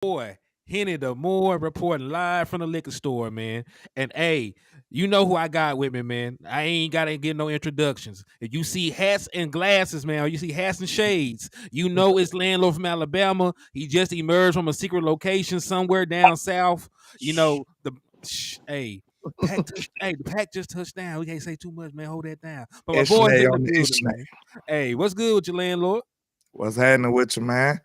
boy, Henny the Moore reporting live from the liquor store, man. And hey, you know who I got with me, man. I ain't gotta get no introductions. If you see hats and glasses, man, or you see hats and shades, you know it's landlord from Alabama. He just emerged from a secret location somewhere down south. You know, hey. The pack just touched down. We can't say too much, man. Hold that down. But my boy's Ishnay in the on the building, Ishnay. man. Hey, what's good with your landlord? What's happening with you, man?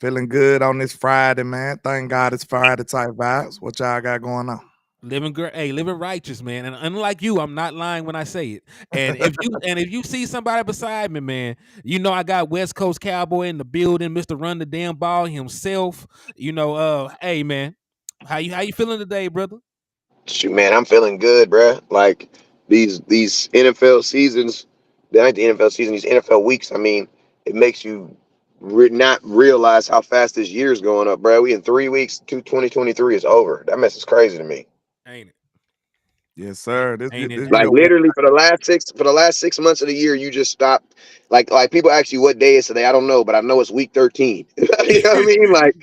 Feeling good on this Friday, man. Thank God it's Friday type vibes. What y'all got going on? Living great, hey, living righteous, man. And unlike you, I'm not lying when I say it. And if you see somebody beside me, man, you know I got West Coast Cowboy in the building, Mr. Run the Damn Ball himself. Hey man, how you feeling today, brother? Shoot, man, I'm feeling good, bruh. Like these NFL seasons, not the NFL season, these NFL weeks. I mean, it makes you not realize how fast this year's going up, bruh. We in 3 weeks, 2023 is over. That mess is crazy to me. Ain't it? Yes, Ain't, sir. This ain't it? this Ain't Like year it? went literally for the last 6 months of the year, you just stopped. Like people ask you what day is today. I don't know, but I know it's week 13. You know what I mean? Like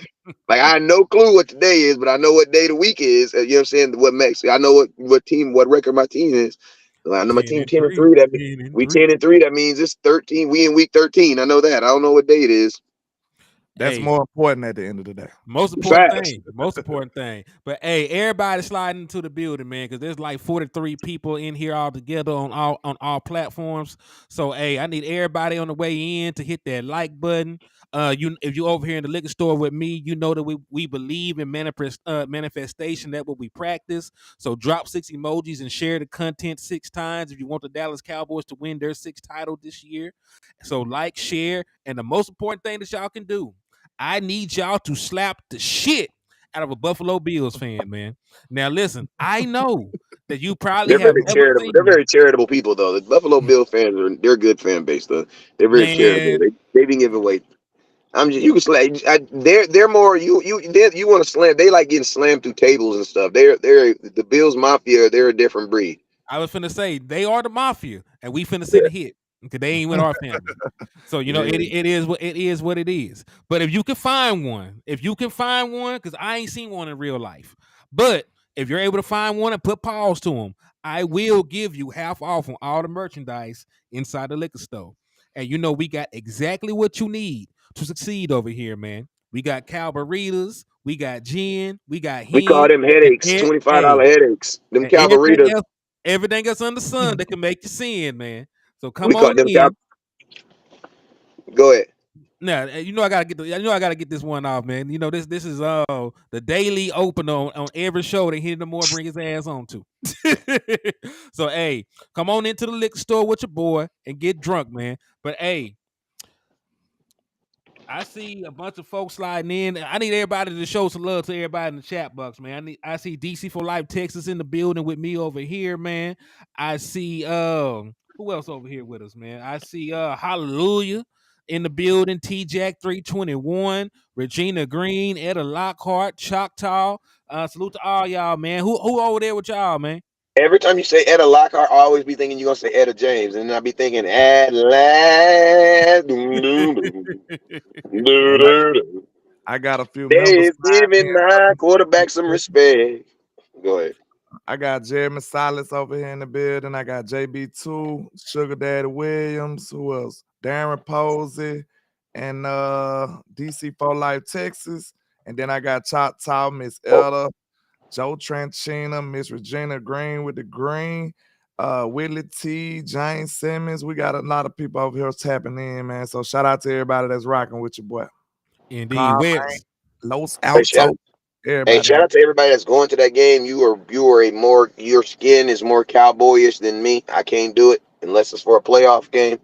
I had no clue what today is, but I know what day the week is. You know what I'm saying? What makes I know what record my team is. Like, I know my ten team and 10 and three. 3. That mean 10-3. we 10 and 3. That means it's 13. We in week 13. I know that. I don't know what day it is. that's Hey, more important at the end of the day. most important Facts. thing. Most important thing. But hey, everybody sliding into the building, man, because there's like 43 people in here all together on all platforms. So hey, I need everybody on the way in to hit that like button. If you over here in the liquor store with me, you know that we believe in manifestation. That's what we practice. So drop 6 emojis and share the content 6 times if you want the Dallas Cowboys to win their sixth title this year. So like, share, and the most important thing that y'all can do, I need y'all to slap the shit out of a Buffalo Bills fan, man. Now, listen, I know that you probably They're have very never charitable. They're seen, very charitable people, though. The Buffalo Bill fans they're a good fan base, though. They're very charitable. man. They be giving away. I'm just you can slam. They're more you want to slam. They like getting slammed through tables and stuff. They're the Bills Mafia. They're a different breed. I was finna say they are the mafia, and we finna Yeah. send a hit because they ain't with our family. So Yeah. it is what it is. But if you can find one, because I ain't seen one in real life. But if you're able to find one and put pause to them, I will give you half off on all the merchandise inside the liquor store. And you know we got exactly what you need to succeed over here, man. We got Calvaritas, we got gin, we got We call hen, them and headaches. $25 hey, headaches. Them and everything Calvaritas. else, everything else under the sun that can make you sin, man. So We come call on them Cal. in. Go ahead. Now, I gotta get this one off, man. You know this is the daily opener on every show that Henry the Moore bring his ass on to. So hey, come on into the liquor store with your boy and get drunk, man. But hey, I see a bunch of folks sliding in. I need everybody to show some love to everybody in the chat box, man. I see DC for Life Texas in the building with me over here, man. I see who else over here with us, man? I see Hallelujah in the building, T Jack 321, Regina Green, Etta Lockhart, Choctaw. Salute to all y'all, man. Who over there with y'all, man? Every time you say Etta Lockhart, I always be thinking you're gonna say Etta James, and then I be thinking at last. Well, I got a few They members is sliding giving my quarterback some in. respect. Go ahead. I got Jeremy Silas over here in the building. I got JB2, Sugar Daddy Williams. Who else? Darren Posey and DC for Life Texas. And then I got Choctaw, Miss Ella, Joe Tranchina, Miss Regina Green with the green, Whitley T, James Simmons. We got a lot of people over here tapping in, man. So shout out to everybody that's rocking with your boy. Indeed, Carl, Wes. Los Hey, shout, Altos, hey, everybody shout out out to everybody that's going to that game. You are a more your skin is more cowboyish than me. I can't do it unless it's for a playoff game.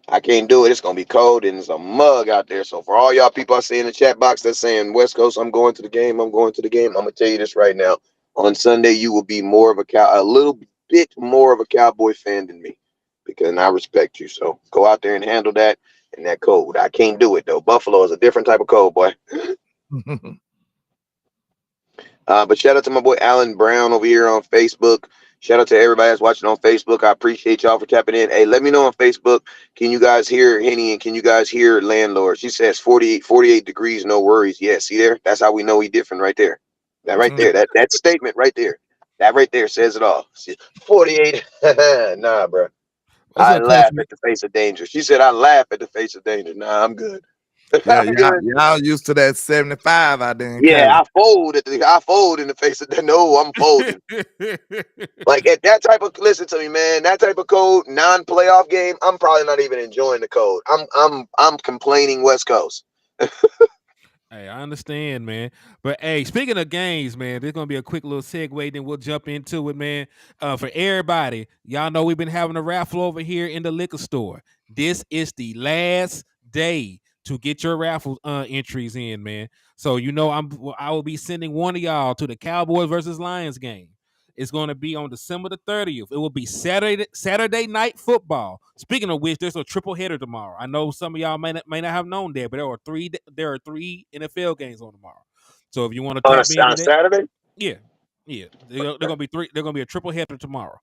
I can't do it. It's gonna be cold and it's a mug out there. So for all y'all people I see in the chat box that's saying West Coast, I'm going to the game. I'm going to the game. I'm gonna tell you this right now. On Sunday, you will be a little bit more of a Cowboy fan than me, because I respect you. So go out there and handle that in that cold. I can't do it though. Buffalo is a different type of cold, boy. there. But shout out to my boy Alan Brown over here on Facebook. Shout out to everybody that's watching on Facebook. I appreciate y'all for tapping in. Hey, let me know on Facebook. Can you guys hear Henny and can you guys hear Landlord? She says 48 degrees, no worries. Yeah, see there? That's how we know we different right there. That right there. That statement right there. That right there says it all. 48. Nah, bro. What's I up, Coach? laugh at the face of danger. She said I laugh at the face of danger. Nah, I'm good. Yeah, I'm good. y'all used to that 75 out there in Yeah, Cali. I fold in the face of that. No, I'm folding. Like at that type of listen to me, man. That type of code, non-playoff game. I'm probably not even enjoying the code. I'm complaining West Coast. Hey, I understand, man. But hey, speaking of games, man, there's gonna be a quick little segue, then we'll jump into it, man. For everybody, y'all know we've been having a raffle over here in the liquor store. This is the last day to get your raffle entries in, man. So I will be sending one of y'all to the Cowboys versus Lions game. It's going to be on December the 30th. It will be Saturday night football. Speaking of which, there's a triple header tomorrow. I know some of y'all may not have known that, but there are three NFL games on tomorrow. So if you want to On, tap into on that, Saturday, yeah, yeah, they're gonna be three. They're gonna be a triple header tomorrow.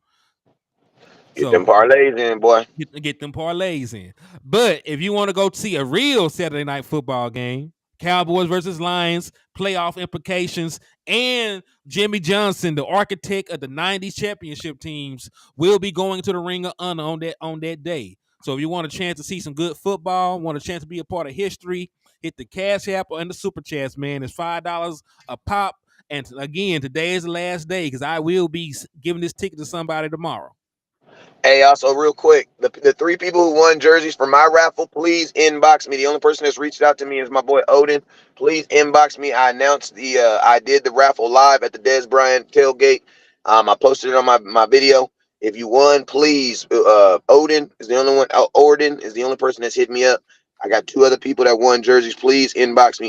get them So parlays in, boy. get them parlays in. But if you want to go see a real Saturday night football game, Cowboys versus Lions, playoff implications, and Jimmy Johnson, the architect of the '90s championship teams, will be going to the Ring of Honor on that day. So if you want a chance to see some good football, want a chance to be a part of history, hit the Cash App and the Super Chats, man. It's $5 a pop. And again, today is the last day because I will be giving this ticket to somebody tomorrow. Hey, also real quick, the three people who won jerseys for my raffle, please inbox me. The only person that's reached out to me is my boy Odin. Please inbox me. I announced I did the raffle live at the Des Bryant tailgate. I posted it on my video. If you won, please, Odin is the only one. Orden is the only person that's hit me up. I got two other people that won jerseys. Please inbox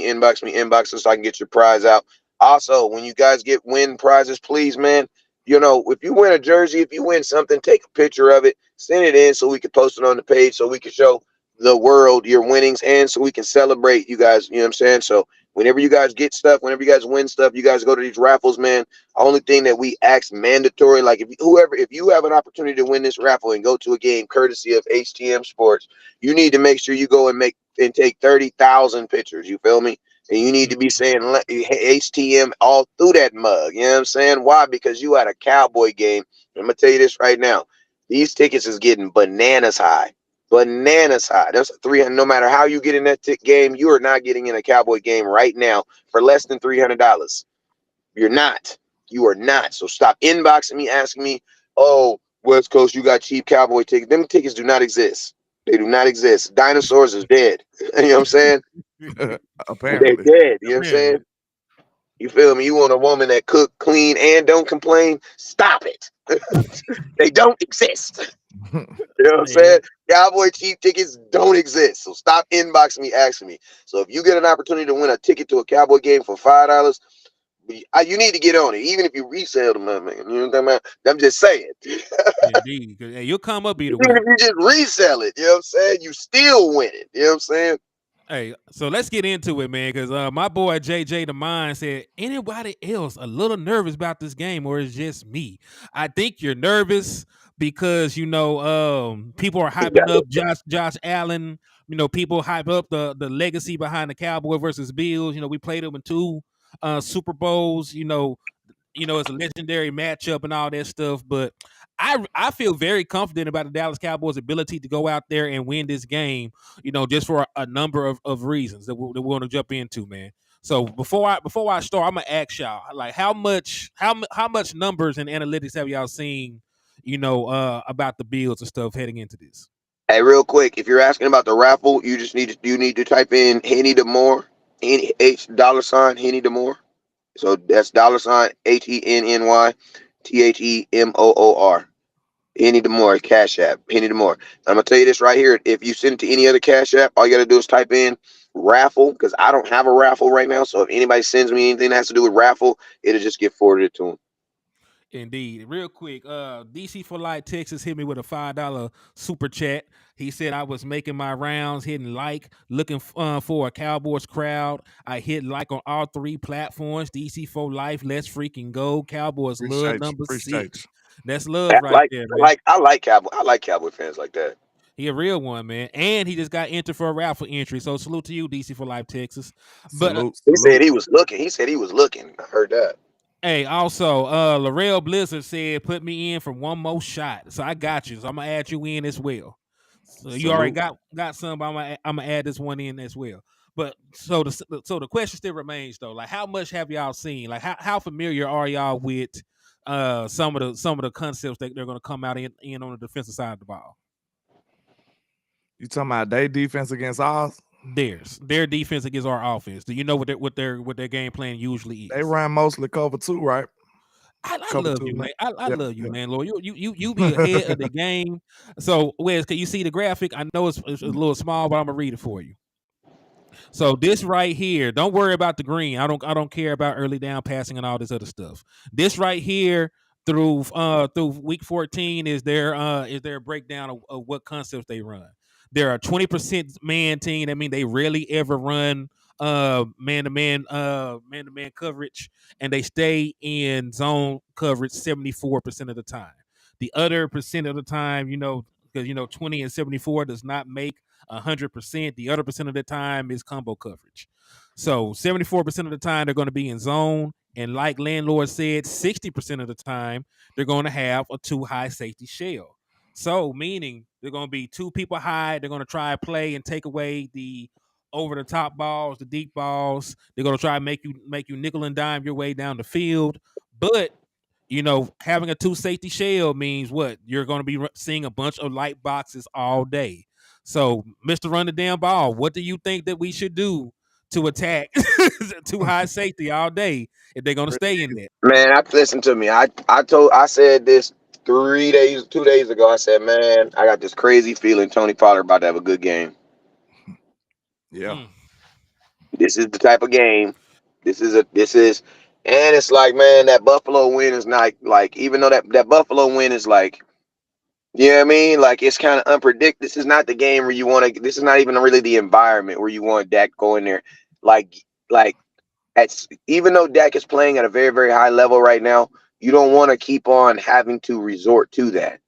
us so I can get your prize out. Also, when you guys win prizes, please, man, if you win a jersey, if you win something, take a picture of it, send it in so we can post it on the page so we can show the world your winnings and so we can celebrate you guys. You know what I'm saying? So whenever you guys get stuff, whenever you guys win stuff, you guys go to these raffles, man. Only thing that we ask mandatory, like if you have an opportunity to win this raffle and go to a game courtesy of HTM Sports, you need to make sure you go and take 30,000 pictures. You feel me? And you need to be saying HTM all through that mug. You know what I'm saying? Why? Because you at a Cowboy game. I'm going to tell you this right now. These tickets is getting bananas high. Bananas high. That's 300. No matter how you get in that game, you are not getting in a Cowboy game right now for less than $300. You're not. You are not. So stop inboxing me, asking me, oh, West Coast, you got cheap Cowboy tickets. Them tickets do not exist. They do not exist. Dinosaurs is dead. You know what I'm saying? They're Apparently. dead. You know what I'm saying? Apparently. You feel me? You want a woman that cook, clean, and don't complain? Stop it. They don't exist. You know what I'm Hey, saying? Cowboy cheap tickets don't exist. So stop inboxing me, asking me. So if you get an opportunity to win a ticket to a Cowboy game for $5, you need to get on it. Even if you resell them, man. You know what I'm talking about? I'm just saying. Even indeed. Hey, you'll come up either way. if you just resell it, you know what I'm saying? You still win it. You know what I'm saying? Hey, so let's get into it, man. Because my boy JJ the Mind said, anybody else a little nervous about this game, or is just me? I think you're nervous because people are You got hyping up Josh Allen. People hype up the legacy behind the Cowboy versus Bills. We played them in two Super Bowls. It's a legendary matchup and all that stuff. But I feel very confident about the Dallas Cowboys' ability to go out there and win this game. Just for a number of reasons that we're going to jump into, man. So before I start, I'm gonna ask y'all like how much numbers and analytics have y'all seen? About the Bills and stuff heading into this. Hey, real quick, if you're asking about the raffle, you need to type in Henny Demore, $, Henny Demore. So that's $HENNY THEMOOR. Henny Demore, Cash App, Henny Demore. I'm gonna tell you this right here. If you send it to any other Cash App, all you gotta do is type in raffle because I don't have a raffle right now. So if anybody sends me anything that has to do with raffle, it'll just get forwarded to them. Indeed. Real quick, DC for Light Texas hit me with a $5 super chat. He said I was making my rounds, hitting like, looking for a Cowboys crowd. I hit like on all three platforms. DC for Life, let's freaking go. Cowboys love number Appreciate 6. you. That's love right Like there, man. I like Cowboy fans like that. He a real one, man. And he just got entered for a raffle entry. So salute to you, DC for Life Texas. But Salute, He said salute. he was looking. He said he was looking. I heard that. hey, also, Larell Blizzard said put me in for one more shot. So I got you. So I'm gonna add you in as well. So you already Salute. got some, but I'm gonna add this one in as well. But so the question still remains though, like how much have y'all seen? Like how familiar are y'all with some of the concepts that they're gonna come out in on the defensive side of the ball? You talking about their defense against ours? Their defense against our offense. Do you know what their game plan usually They is? run mostly cover 2, right? I Cover love 2, you, man. man. I Yeah, love you, yeah. man. Lord, you be ahead of the game. So, Wes, can you see the graphic? I know it's a little small, but I'm gonna read it for you. So this right here, don't worry about the green. I don't care about early down passing and all this other stuff. This right here through week 14 is their breakdown of what concepts they run. They're a 20% man team. That means they rarely ever run man to man coverage, and they stay in zone coverage 74% of the time. The other percent of the time, because 20 and 74 does not make 100%. The other percent of the time is combo coverage. So 74% of the time they're going to be in zone, and like landlord said, 60% of the time they're going to have a too high safety shell. So meaning they're going to be two people high. They're going to try to play and take away the over the top balls, the deep balls. They're going to try to make you nickel and dime your way down the field. But having a two safety shell means what? You're going to be seeing a bunch of light boxes all day. So, Mr. Run the damn ball, what do you think that we should do to attack too high safety all day if they're going to stay in that? Man, listen to me. I said this 2 days ago. I said, man, I got this crazy feeling Tony Pollard about to have a good game. Yeah. Mm. This is the type of game. And it's like, man, that Buffalo win is not like, even though that Buffalo win is like, you know what I mean? Like, it's kind of unpredictable. This is not the game where you want to, this is not even really the environment where you want Dak going there. Like, like, even though Dak is playing at a very, very high level right now, you don't want to keep on having to resort to that.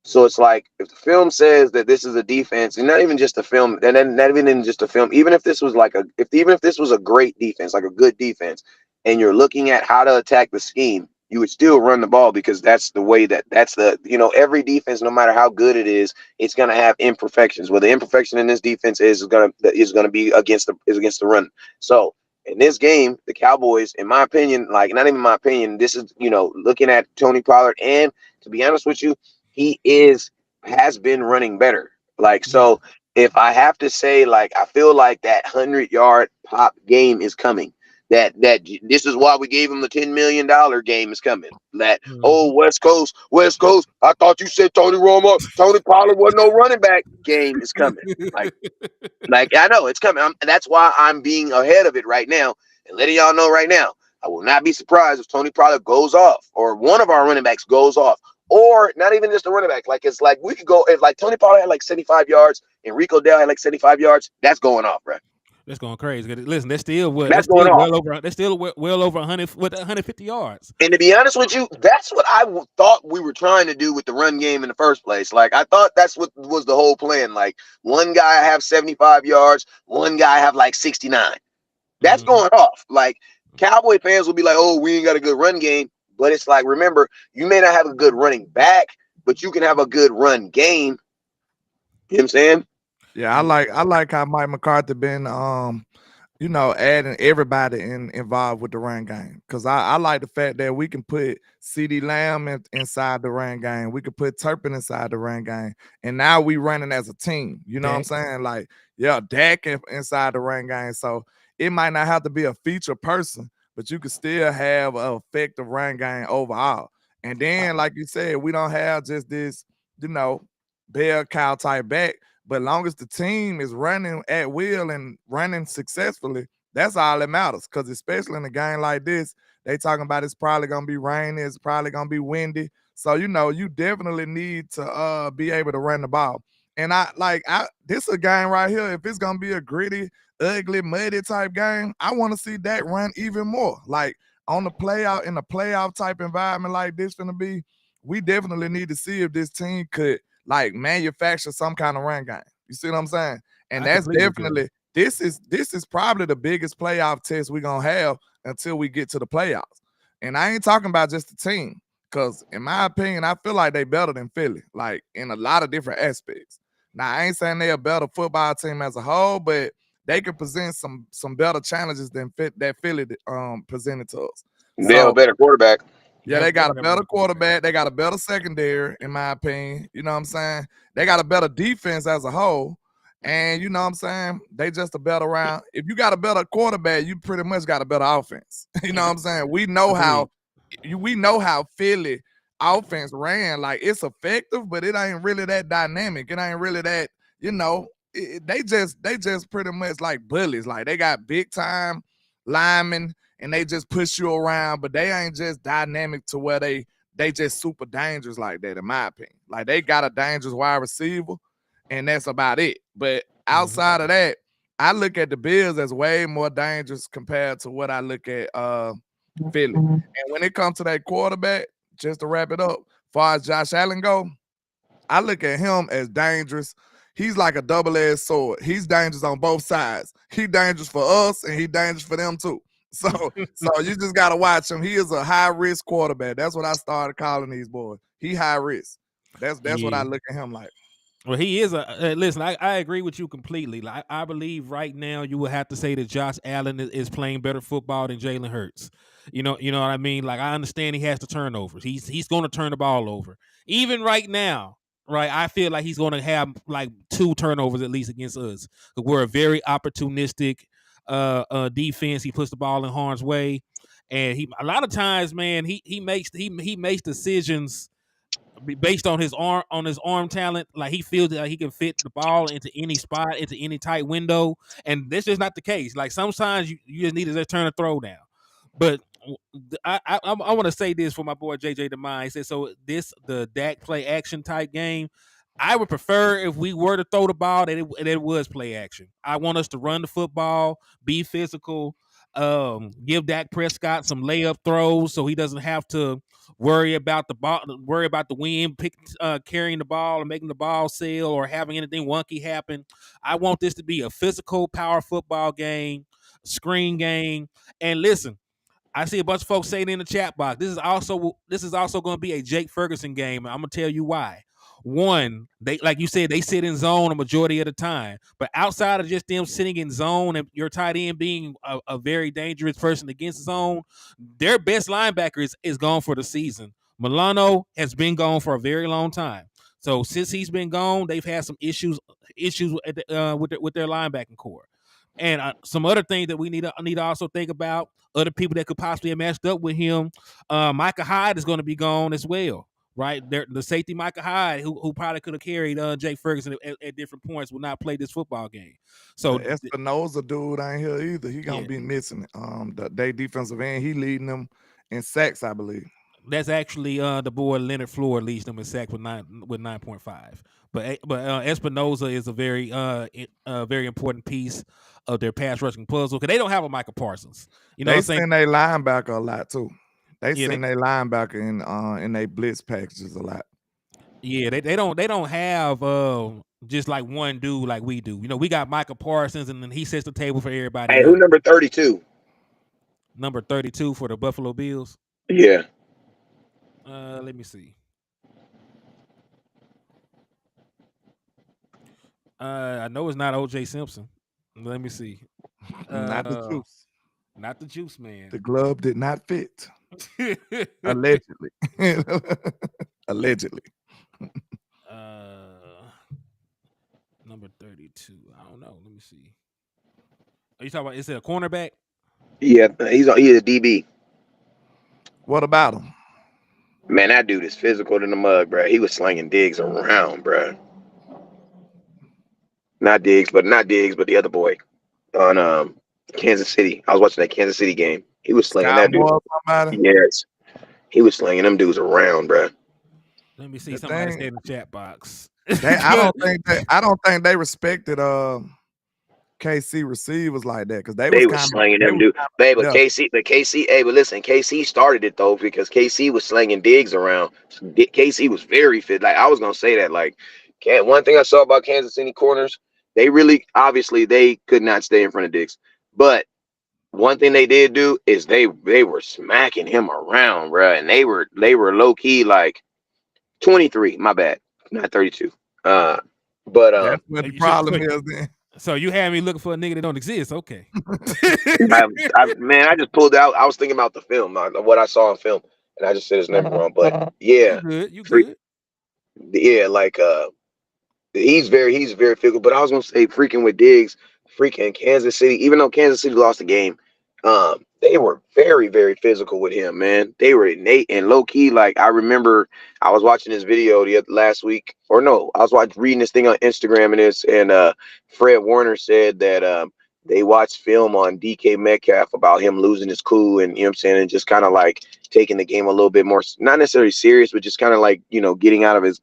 So it's like if the film says that this is a defense, and not even just a film, and then not even in just a film, even if this was like even if this was a great defense, like a good defense, and you're looking at how to attack the scheme, you would still run the ball because that's the way that's the every defense, no matter how good it is, it's gonna have imperfections. Well, the imperfection in this defense is gonna be against the run. So in this game, the Cowboys, in my opinion, like not even my opinion, this is looking at Tony Pollard, and to be honest with you, he has been running better. Like, Yeah. so if I have to say, like, I feel like that 100-yard pop game is coming. That this is why we gave him the $10 million game is coming. That Mm-hmm. West Coast. I thought you said Tony Romo, Tony Pollard wasn't no running back. Game is coming. Like I know it's coming. That's why I'm being ahead of it right now and letting y'all know right now. I will not be surprised if Tony Pollard goes off or one of our running backs goes off, or not even just a running back. Like it's like we could go if like Tony Pollard had like 75 yards and Rico Dell had like 75 yards. That's going off, bro. That's going crazy. Listen, that's still what? That's going off. That's still well over 100 with 150 yards. And to be honest with you, that's what I thought we were trying to do with the run game in the first place. Like I thought that's what was the whole plan. Like one guy have 75 yards, one guy have like 69. That's Mm-hmm. going off. Like Cowboy fans will be like, "Oh, we ain't got a good run game," but it's like, remember, you may not have a good running back, but you can have a good run game. You know what I'm saying? Yeah, I like how Mike McCarthy been adding everybody involved with the run game. Cause I like the fact that we can put CD Lamb inside the run game. We could put Turpin inside the run game. And now we running as a team. You know what I'm saying? Like, yeah, Dak inside the run game. So it might not have to be a feature person, but you can still have an effective run game overall. And then, like you said, we don't have just this, bell cow type back. But long as the team is running at will and running successfully, That's all that matters. Because especially in a game like this, they talking about it's probably gonna be rainy, it's probably gonna be windy. So you definitely need to be able to run the ball. And this a game right here. If it's gonna be a gritty, ugly, muddy type game, I want to see that run even more. Like on the playoff in a playoff type environment like this gonna be, we definitely need to see if this team could like manufacture some kind of run game. You see what I'm saying? And I that's completely agree. definitely this is probably the biggest playoff test we're gonna have until we get to the playoffs. And I ain't talking about just the team, because in my opinion, I feel like they better than Philly, like in a lot of different aspects. Now, I ain't saying they're a better football team as a whole, but they can present some better challenges than that Philly presented to us. They have a So better quarterback. yeah, they got a Definitely better quarterback. They got a better secondary, in my opinion. You know what I'm saying? They got a better defense as a whole. And you know what I'm saying? They just a better round. If you got a better quarterback, you pretty much got a better offense. You know what I'm saying? We know Agreed. how Philly offense ran. Like it's effective, but it ain't really that dynamic. It ain't really that, they just pretty much like bullies. Like they got big time linemen and they just push you around, but they ain't just dynamic to where they just super dangerous like that, in my opinion. Like they got a dangerous wide receiver, and that's about it. But outside of that, I look at the Bills as way more dangerous compared to what I look at Philly. And when it comes to that quarterback, just to wrap it up, far as Josh Allen go, I look at him as dangerous. He's like a double-edged sword. He's dangerous on both sides. He dangerous for us, and he dangerous for them too. So you just gotta watch him. He is a high-risk quarterback. That's what I started calling these boys. He high risk. That's what I look at him like. Well, he is listen. I agree with you completely. Like I believe right now you would have to say that Josh Allen is playing better football than Jalen Hurts. You know what I mean. Like I understand he has the turnovers. He's going to turn the ball over. Even right now, right? I feel like he's going to have like 2 turnovers at least against us. We're a very opportunistic defense. He puts the ball in harm's way, and he a lot of times, man, he makes decisions based on his arm talent. Like he feels that he can fit the ball into any spot, into any tight window, and this is not the case. Like sometimes you just need to just turn a throw down. But I want to say this for my boy JJ DeMine. He said, so the Dak play action type game, I would prefer if we were to throw the ball that it was play action. I want us to run the football, be physical, give Dak Prescott some layup throws so he doesn't have to worry about the ball, worry about the wind carrying the ball and making the ball sail or having anything wonky happen. I want this to be a physical power football game, screen game. And listen, I see a bunch of folks saying in the chat box, this is also going to be a Jake Ferguson game. I'm gonna tell you why. One, they like you said, they sit in zone a majority of the time. But outside of just them sitting in zone and your tight end being a very dangerous person against zone, their best linebacker is gone for the season. Milano has been gone for a very long time. So since he's been gone, they've had some issues with their linebacking core. And some other things that we need to also think about, other people that could possibly have matched up with him. Micah Hyde is going to be gone as well, right? The safety Micah Hyde, who probably could have carried Jake Ferguson at different points, will not play this football game. So the Espinoza dude ain't here either. He gonna be missing. They defensive end, he leading them in sacks, I believe. That's actually the boy Leonard Floyd leads them in sacks with 9.5. But Espinoza is a very important piece of their pass rushing puzzle because they don't have a Michael Parsons. You know, they what I'm saying? send their linebacker a lot too. They send their linebacker in their blitz packages a lot. Yeah, they don't have just like one dude like we do. You know, we got Michael Parsons, and then he sets the table for everybody Hey, else. who number 32? Number 32 for the Buffalo Bills. Yeah. Let me see. I know it's not OJ Simpson. Let me see. Not the juice. Not the juice man. The glove did not fit. Allegedly. Allegedly. Number 32. I don't know. Let me see. Are you talking about? Is it a cornerback? Yeah, he's a DB. What about him? Man, that dude is physical than the mug, bro. He was slinging Diggs around, bro. Not Diggs, but the other boy on Kansas City. I was watching that Kansas City game. He was slinging Sky that dude. Moore, somebody. Yes, he was slinging them dudes around, bro. Let me see The somebody say thing, in the chat box. I don't think they respected KC receivers like that because They was slinging them dudes. But yeah. KC, hey, but listen, KC started it though because KC was slinging Diggs around. KC was very fit. Like I was gonna say that. Like, one thing I saw about Kansas City corners, they really obviously they could not stay in front of Diggs, but one thing they did do is they were smacking him around, bro, and they were low key like 23. My bad, not 32. But That's what the problem is then. So you had me looking for a nigga that don't exist. Okay. man, I just pulled out. I was thinking about the film, what I saw in film, and I just said his name wrong. But yeah, You good. yeah, like he's very physical. But I was gonna say freaking with Diggs, freaking Kansas City. Even though Kansas City lost the game, they were very physical with him, man. They were innate and low key. Like I remember, I was watching this video last week, or no, I was reading this thing on Instagram, and Fred Warner said that they watched film on DK Metcalf about him losing his cool, and you know what I'm saying, and just kind of like taking the game a little bit more, not necessarily serious, but just kind of like getting out of his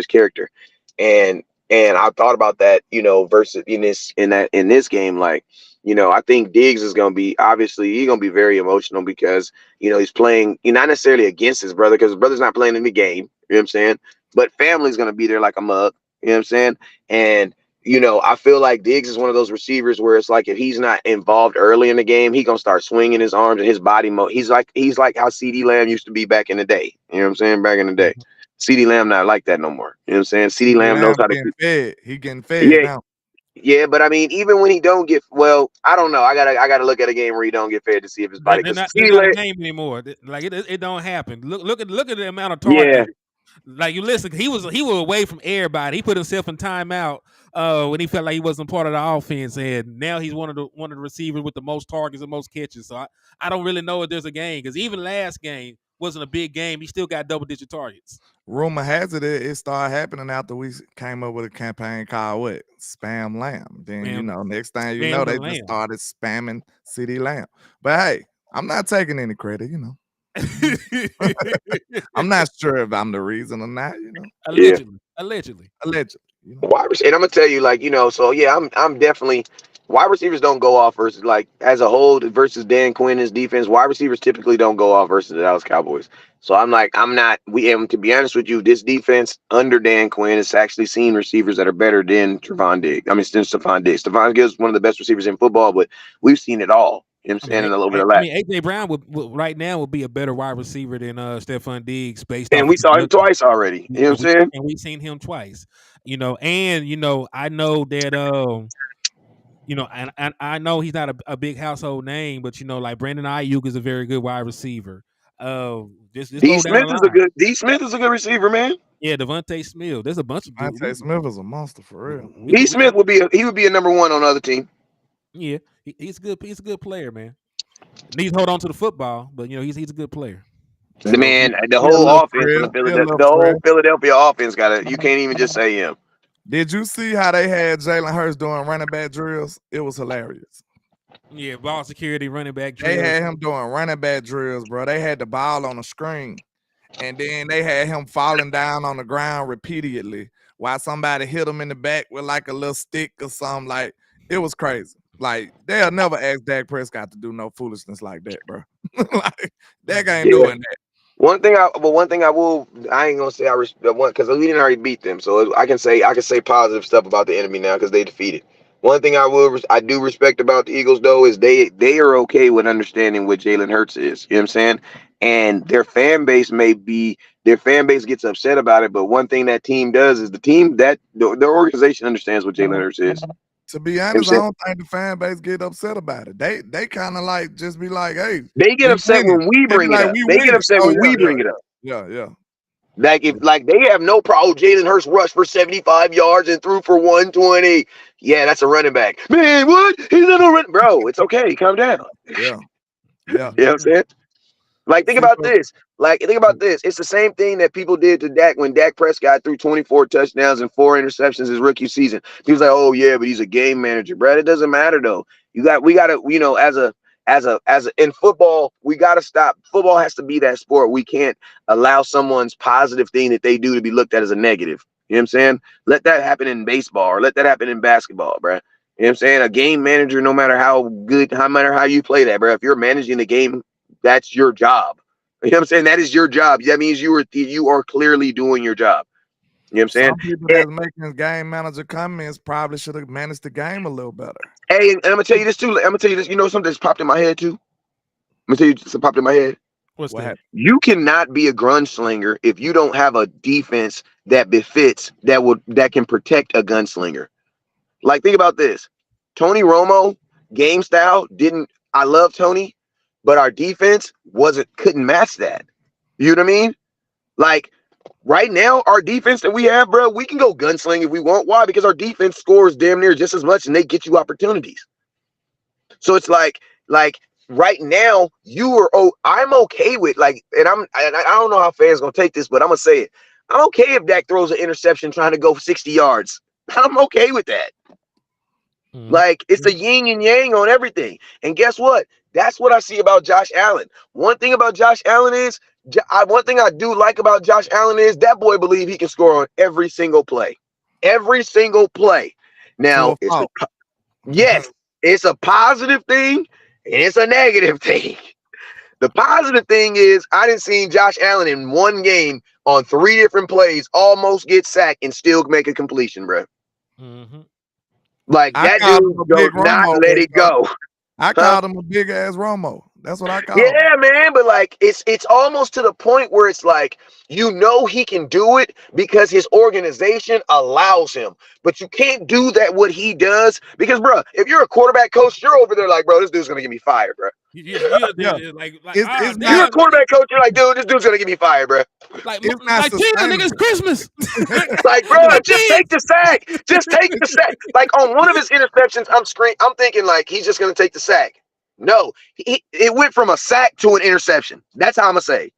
character, and I thought about that, versus in this game, like. I think Diggs is going to be, obviously, he's going to be very emotional because, he's playing, not necessarily against his brother because his brother's not playing in the game, you know what I'm saying? But family's going to be there like a mug, you know what I'm saying? And, I feel like Diggs is one of those receivers where it's like if he's not involved early in the game, he's going to start swinging his arms and his body. He's like how CD Lamb used to be back in the day, you know what I'm saying? Back in the day. CD Lamb not like that no more, you know what I'm saying? CD Lamb knows how to getting fed. He getting fed yeah, now. yeah, but I mean, even when he don't get I don't know. I gotta look at a game where he don't get fed to see if his body. They're Because not a game anymore. Like it don't happen. Look at the amount of targets. yeah, Like you listen, he was away from everybody. He put himself in timeout when he felt like he wasn't part of the offense, and now he's one of the receivers with the most targets and most catches. So I don't really know if there's a game because even last game wasn't a big game. He still got double-digit targets. Rumor has it started happening after we came up with a campaign called what? Spam Lamb. Then next thing you know, they just started spamming CD Lamb. But hey, I'm not taking any credit, I'm not sure if I'm the reason or not, Allegedly. Wide receiver, and I'm gonna tell you, like so yeah, I'm definitely wide receivers don't go off versus like as a whole versus Dan Quinn's defense. Wide receivers typically don't go off versus the Dallas Cowboys. So I'm not. To be honest with you, this defense under Dan Quinn has actually seen receivers that are better than Trevon Diggs. I mean, than Stephon Diggs. Stephon Diggs is one of the best receivers in football, but we've seen it all. You know what I'm saying? In a little bit of that. AJ Brown would right now would be a better wide receiver than Stephon Diggs based and off. We saw him twice already. You know what I'm saying? And we've seen him twice. And I know that and I know he's not a big household name, but like Brandon Ayuk is a very good wide receiver. D Smith is a good receiver, man. Yeah, Devontae Smith. There's a bunch of good. Devontae Smith is a monster for real. D Smith would be a number one on the other team. Yeah, he's good. He's a good player, man. Needs to hold on to the football, but he's a good player. The whole offense, the whole Philadelphia offense you can't even just say him. Did you see how they had Jalen Hurts doing running back drills? It was hilarious. Yeah, ball security, running back drills. They had him doing running back drills, bro. They had the ball on the screen, and then they had him falling down on the ground repeatedly while somebody hit him in the back with like a little stick or something. Like, it was crazy. Like, they'll never ask Dak Prescott to do no foolishness like that, bro. Like, Dak ain't doing that. One thing I ain't gonna say I respect one because we didn't already beat them, so I can say positive stuff about the enemy now because they defeated. One thing I do respect about the Eagles though is they are okay with understanding what Jalen Hurts is. You know what I'm saying? And their fan base gets upset about it, but one thing that team does is their organization understands what Jalen Hurts is. To be honest, I don't think the fan base get upset about it. They kind of like just be like, hey. They get upset when we bring it up. They get upset when we bring it up. Yeah. Like they have no problem. Jalen Hurts rushed for 75 yards and threw for 120. Yeah, that's a running back. Man, what? He's not a run. Bro, it's okay. Calm down. Yeah. You know what I'm saying? Like, think about this. Like, think about this. It's the same thing that people did to Dak when Dak Prescott threw 24 touchdowns and 4 interceptions his rookie season. He was like, "Oh yeah, but he's a game manager, bro." It doesn't matter though. We got to, in football, we got to stop. Football has to be that sport. We can't allow someone's positive thing that they do to be looked at as a negative. You know what I'm saying? Let that happen in baseball or let that happen in basketball, bro. You know what I'm saying? A game manager, no matter how good, no matter how you play that, bro. If you're managing the game, that's your job. You know what I'm saying? That is your job. That means you are clearly doing your job. You know what I'm saying? Some people that's making game manager comments probably should have managed the game a little better. Hey, and I'm gonna tell you this too. I'm gonna tell you this. You know something that's popped in my head too? I'm gonna tell you something popped in my head. What's What that? happened? You cannot be a gunslinger if you don't have a defense that befits that can protect a gunslinger. Like, think about this. Tony Romo, game style, I love Tony, but our defense couldn't match that. You know what I mean? Like, right now, our defense that we have, bro, we can go gunsling if we want. Why? Because our defense scores damn near just as much and they get you opportunities. So it's like right now, I'm okay with, like, and I don't know how fans gonna take this, but I'm gonna say it. I'm okay if Dak throws an interception trying to go 60 yards. I'm okay with that. Like, it's a yin and yang on everything. And guess what? That's what I see about Josh Allen. One thing about Josh Allen is, one thing I do like about Josh Allen is that boy believe he can score on every single play. Every single play. Now, yes, it's a positive thing and it's a negative thing. The positive thing is I didn't see Josh Allen in one game on 3 different plays almost get sacked and still make a completion, bro. Mm-hmm. Like, that dude does not let it go. I called him a big ass Romo. That's what I call him. Yeah, man, but like it's almost to the point where it's like, you know, he can do it because his organization allows him. But you can't do that what he does because, bro, if you're a quarterback coach, you're over there like, bro, this dude's gonna get me fired, bro. Yeah. You're a quarterback coach, you're like, dude, this dude's gonna get me fired, bro. Like niggas Christmas. Like, bro, just take the sack. Just take the sack. Like, on one of his interceptions, I'm thinking like he's just gonna take the sack. No, it went from a sack to an interception. That's how I'm gonna say.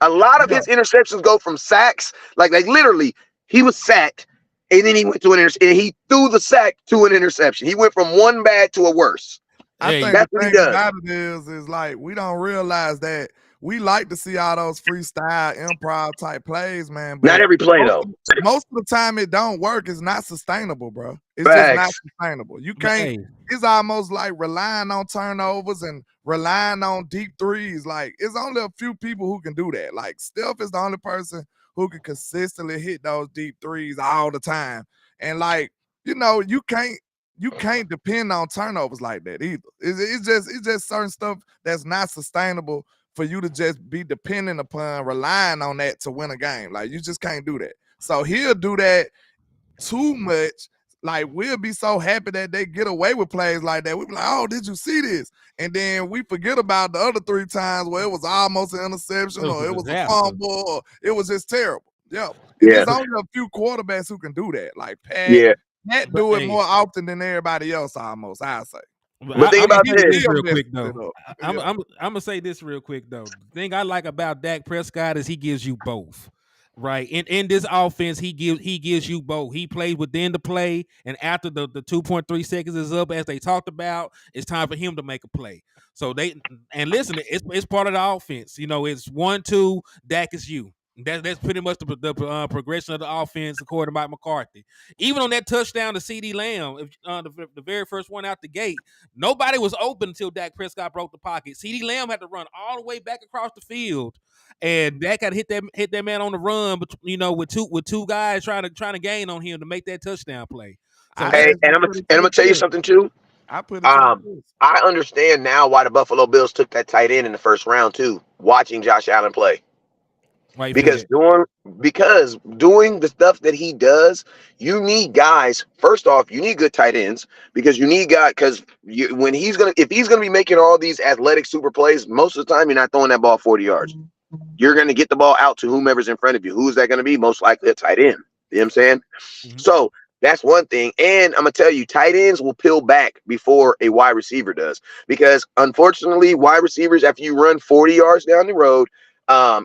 A lot of his interceptions go from sacks, like literally, he was sacked, and then he went to an interception. And he threw the sack to an interception. He went from one bad to a worse. I think that's the what he thing does. about it is like we don't realize that we like to see all those freestyle improv type plays, man. But not every play though. Most of the time it don't work. It's not sustainable, bro. It's just not sustainable. You can't. It's almost like relying on turnovers and relying on deep threes. Like, it's only a few people who can do that. Like, Steph is the only person who can consistently hit those deep threes all the time. And like, you know, you can't depend on turnovers like that either. It's just certain stuff that's not sustainable for you to just be dependent upon relying on that to win a game. Like, you just can't do that. So he'll do that too much. Like, we'll be so happy that they get away with plays like that. We'll be like, oh, did you see this? And then we forget about the other 3 times where it was almost an interception or it was a fumble or it was just terrible. Yeah. There's only a few quarterbacks who can do that. Like Pat do it more often than everybody else almost, I say. But think about this real quick though. I'm gonna say this real quick though. The thing I like about Dak Prescott is he gives you both. Right. In this offense, he gives you both. He plays within the play, and after the 2.3 seconds is up, as they talked about, it's time for him to make a play. So listen, it's part of the offense. You know, it's 1-2, Dak is you. That's pretty much the progression of the offense according to Mike McCarthy. Even on that touchdown to CD Lamb, the very first one out the gate, nobody was open until Dak Prescott broke the pocket. CD Lamb had to run all the way back across the field, and Dak got to hit that man on the run, but you know, with two guys trying to gain on him to make that touchdown play. So and I'm gonna tell you something too. I understand now why the Buffalo Bills took that tight end in the first round too. Watching Josh Allen play. Because doing the stuff that he does, you need guys. First off, you need good tight ends because you need guys. Because if he's gonna be making all these athletic super plays, most of the time you're not throwing that ball 40 yards. You're gonna get the ball out to whomever's in front of you. Who is that gonna be? Most likely a tight end. You know what I'm saying? Mm-hmm. So that's one thing. And I'm gonna tell you, tight ends will peel back before a wide receiver does, because unfortunately, wide receivers, after you run 40 yards down the road,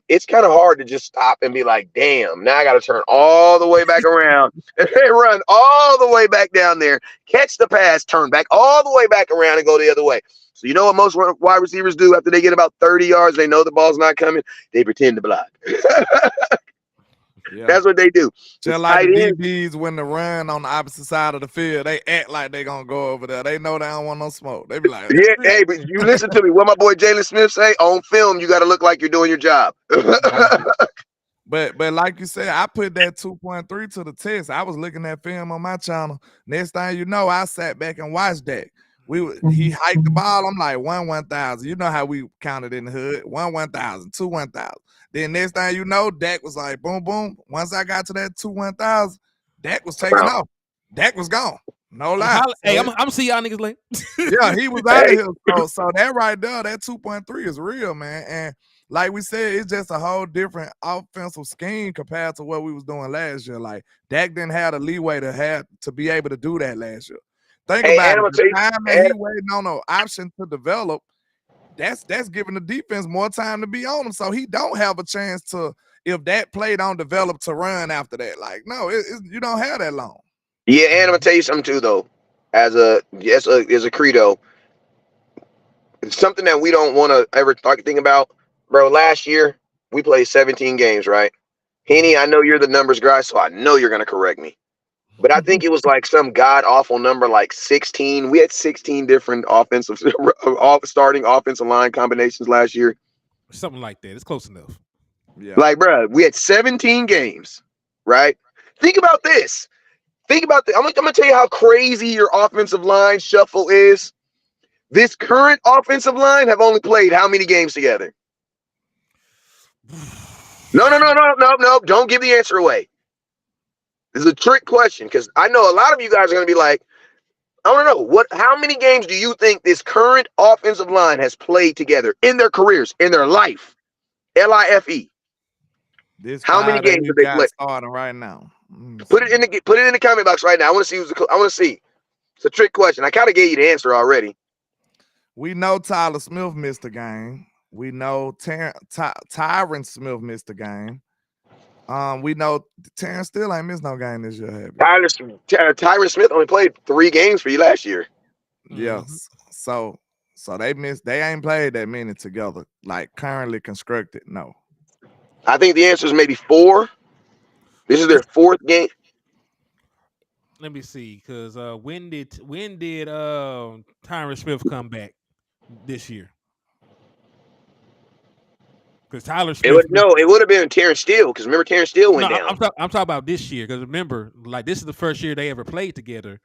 it's kind of hard to just stop and be like, damn, now I got to turn all the way back around and run all the way back down there, catch the pass, turn back all the way back around and go the other way. So you know what most wide receivers do after they get about 30 yards, they know the ball's not coming, they pretend to block. Yeah. That's what they do. Just like the DBs when they run on the opposite side of the field, they act like they gonna go over there. They know they don't want no smoke. They be like, yeah, hey, but you listen to me. What my boy Jalen Smith say on film, you got to look like you're doing your job. But like you said, I put that 2.3 to the test. I was looking at film on my channel. Next thing you know, I sat back and watched that. He hiked the ball. I'm like 1,000. You know how we counted in the hood. 1,000, 1,000. Then next thing you know, Dak was like boom, boom. Once I got to that 1,000, Dak was taking off. Dak was gone. No lie. Hey, I'm see y'all niggas later. Yeah, he was out of here. So that right there, that 2.3 is real, man. And like we said, it's just a whole different offensive scheme compared to what we was doing last year. Like Dak didn't have the leeway to be able to do that last year. Think about it. The time that he waiting on an option to develop, that's giving the defense more time to be on him. So he don't have a chance to, if that play don't develop, to run after that. Like, no, you don't have that long. Yeah, and I'm gonna tell you something too, though. As a credo, it's something that we don't want to ever think about, bro. Last year we played 17 games, right? Henny, I know you're the numbers guy, so I know you're gonna correct me. But I think it was like some god awful number, like 16. We had 16 different starting offensive line combinations last year. Something like that. It's close enough. Yeah. Like, bro, we had 17 games, right? Think about this. I'm gonna tell you how crazy your offensive line shuffle is. This current offensive line have only played how many games together? No. Don't give the answer away. This is a trick question because I know a lot of you guys are going to be like, I don't know. How many games do you think this current offensive line has played together in their careers, in their life? LIFE. How many games have they played? Starting right now. Put it in the comment box right now. I want to see. It's a trick question. I kind of gave you the answer already. We know Tyler Smith missed the game. We know Tyron Smith missed the game. We know Terrence still ain't missed no game this year. Tyron Smith only played 3 games for you last year. Yes. So they missed. They ain't played that many together, like currently constructed. No. I think the answer is maybe 4. This is their 4th game. Let me see, because when did Tyron Smith come back this year? Because Tyler Smith. It would have been Terrence Steele. Because remember, Terrence Steele went down. I'm talking about this year. Because remember, like this is the first year they ever played together.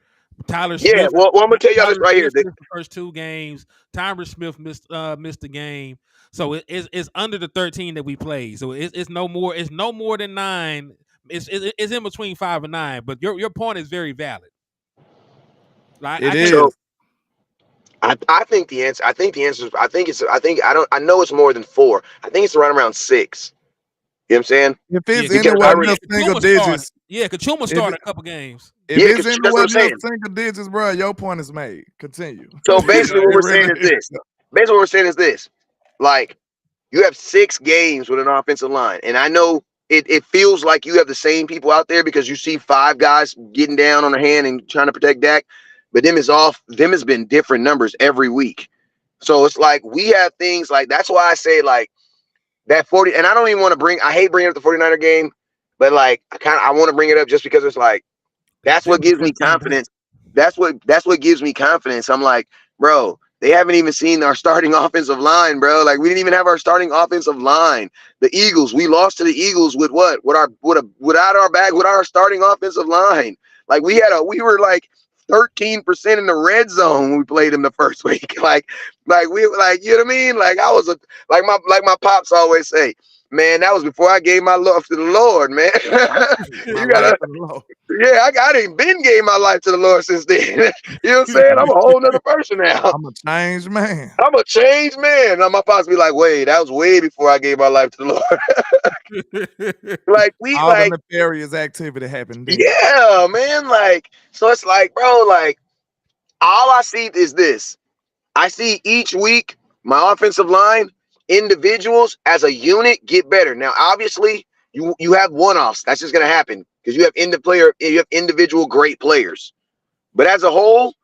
Tyler Smith. Yeah, well, I'm gonna tell y'all this right here. The first 2 games, Tyron Smith missed the game, so it's under the 13 that we played. So it's no more. It's no more than 9. It's in between 5 and 9. But your point is very valid. Like, it is. So, I think the answer. I know it's more than 4. I think it's around 6. You know what I'm saying? If it's anywhere near single digits. Yeah, Kachuma started a couple games. If it's anywhere near single digits, bro, your point is made. Continue. So basically what we're saying is this. Like, you have 6 games with an offensive line. And I know it feels like you have the same people out there because you see 5 guys getting down on their hand and trying to protect Dak. But them has been different numbers every week. So it's like we have things like that's why I say like that 40, and I don't even want to I hate bringing up the 49er game, but like I want to bring it up just because it's like that's what gives me confidence. That's what gives me confidence. I'm like, bro, they haven't even seen our starting offensive line, bro. Like we didn't even have our starting offensive line. The Eagles, we lost to the Eagles with what? Without our starting offensive line. Like we were like 13% in the red zone when we played him the first week. Like we you know what I mean? Like I was like my pops always say, man, that was before I gave my life to the Lord, man. I didn't been gave my life to the Lord since then. You know what I'm saying? I'm a whole nother person now. I'm a changed man. Now my pops be like, wait, that was way before I gave my life to the Lord. Like all the nefarious activity happened then. Yeah, man. Like, so it's like, bro, like all I see is this. I see each week my offensive line individuals as a unit get better. Now, obviously, you have one-offs. That's just gonna happen because you have individual great players. But as a whole,